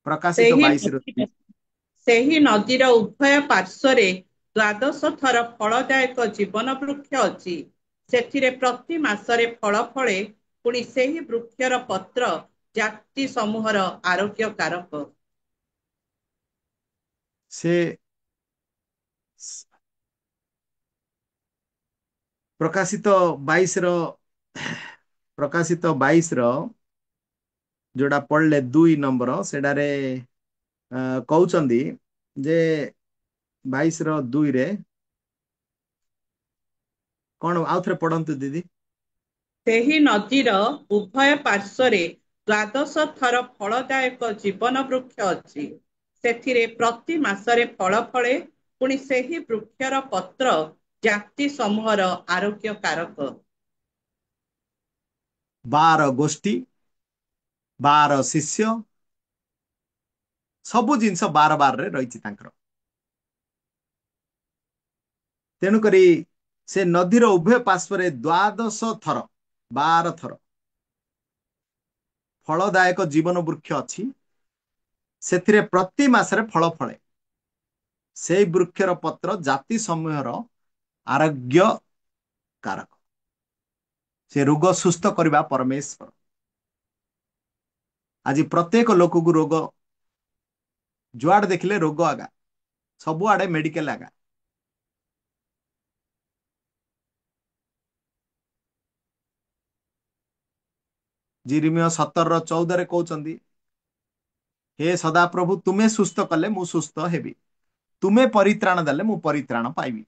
प्रकाशित ସେହି 22:2 ସେହି ନଦୀର ଉଭୟ ପାର୍ଶ୍ୱରେ 12 ଥର ଫଳଦାୟକ ଜୀବନ ବୃକ୍ଷ ଅଛି। ସେଥିରେ ପ୍ରତି ମାସରେ ଫଳ ଫଳେ, ପୁଣି ସେହି ବୃକ୍ଷର ପତ୍ର ଜାତି ସମୂହର ଆରୋଗ୍ୟକାରକ। से प्रकाशित 22 रो प्रकाशित 22 रो जोड़ा पढ़ले 2 नंबर सेडारे कहउचंदी जे 22 रो 2 रे कौन आउ थरे पढ़ंतु दीदी ସେହି ନଦୀର ଉଭୟ ପାର୍ଶ୍ୱରେ 12 ଥର ଫଳଦାୟକ ଜୀବନ ବୃକ୍ଷ ଅଛି। ସେଥିରେ ପ୍ରତି ମାସରେ ଫଳ ଫଳେ, ପୁଣି ସେହି ବୃକ୍ଷର ପତ୍ର ଜାତି ସମୂହର ଆରୋଗ୍ୟକାରକ। 12 गोष्ठी 12 शिष्य सबु जिनस 12 रे रही तेणु करी से नदीर उभय पार्श्व 12 थर 12 थर फलदायक जीवन वृक्ष अच्छी से प्रति मासरे फल फले से वृक्षर पत्र जाति समूहर आरोग्य कारक से रोग सुस्थ करने परमेश्वर आज प्रत्येक लोक को रोग जुआड़ देखले रोग आगा सबु आड़े मेडिकल आगा जिरिमिय 17:14 कहउचंदी हे सदा प्रभु तुम्हें सुस्थ कले मु सुस्थ हेबी तुम्हें परित्राण देले मु परित्राण पाइबी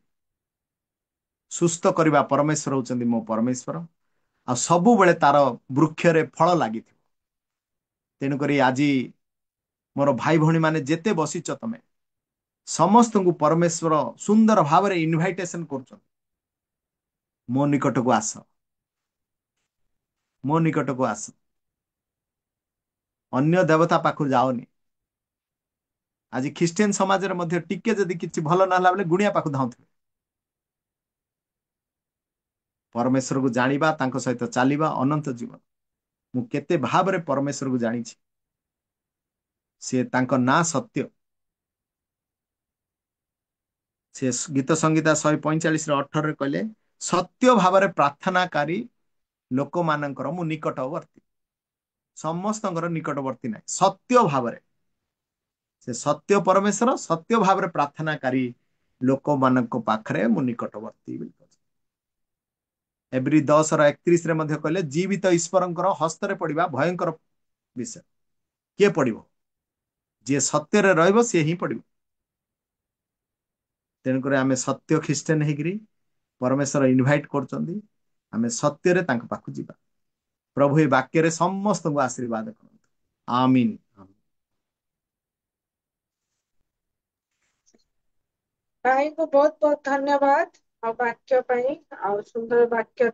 सुस्थ करबा परमेश्वर होचंदी मो परमेश्वर आ सबु बेले तार वृक्ष रे फल लागि तेणु करी आज मोर भाई भौणी माने जेते बसिच तमे समस्त को परमेश्वर सुंदर भाव रे इनविटेशन कर मो निकट को आस मो निकट को आस अन्य देवता पाखु जाओनी आज ख्रिस्टियन समाज रे मध्य टिके जदि किछि भलो ना लाबले गुणिया पाखु धाउथबे परमेश्वर को जानिबा तांको सहित चालिबा अनंत जीवन मु केते भाव रे परमेश्वर को जानि छी से तांको ना सत्य से गीत संगीता 145:18 रे कहले सत्य भाव रे प्रार्थनाकारी लोक मानकर मु निकटवर्ती समस्तଙ୍କର निकटवर्ती ना सत्य भाव रे से सत्य परमेश्वर सत्य भाव रे प्रार्थनाकारी लोक मानक पाखरे मु निकटवर्ती एवरी 10:31 रे मध्य कहले जीवित ईश्वरंकर हस्त रे पड़िबा भयंकर विषय के पड़िबो जे सत्य रे रहइबो से ही पड़िबो तेन करे आमे सत्य ख्रिस्टियन हेगिरी परमेश्वर इनवाइट करचंदी आमे सत्य रे तांक पाखु जीवा प्रभु ए वाक्य रे समस्त को आशीर्वाद करंतु आमीन भाई को बहुत बहुत धन्यवाद और वाक्य सुंदर वाक्य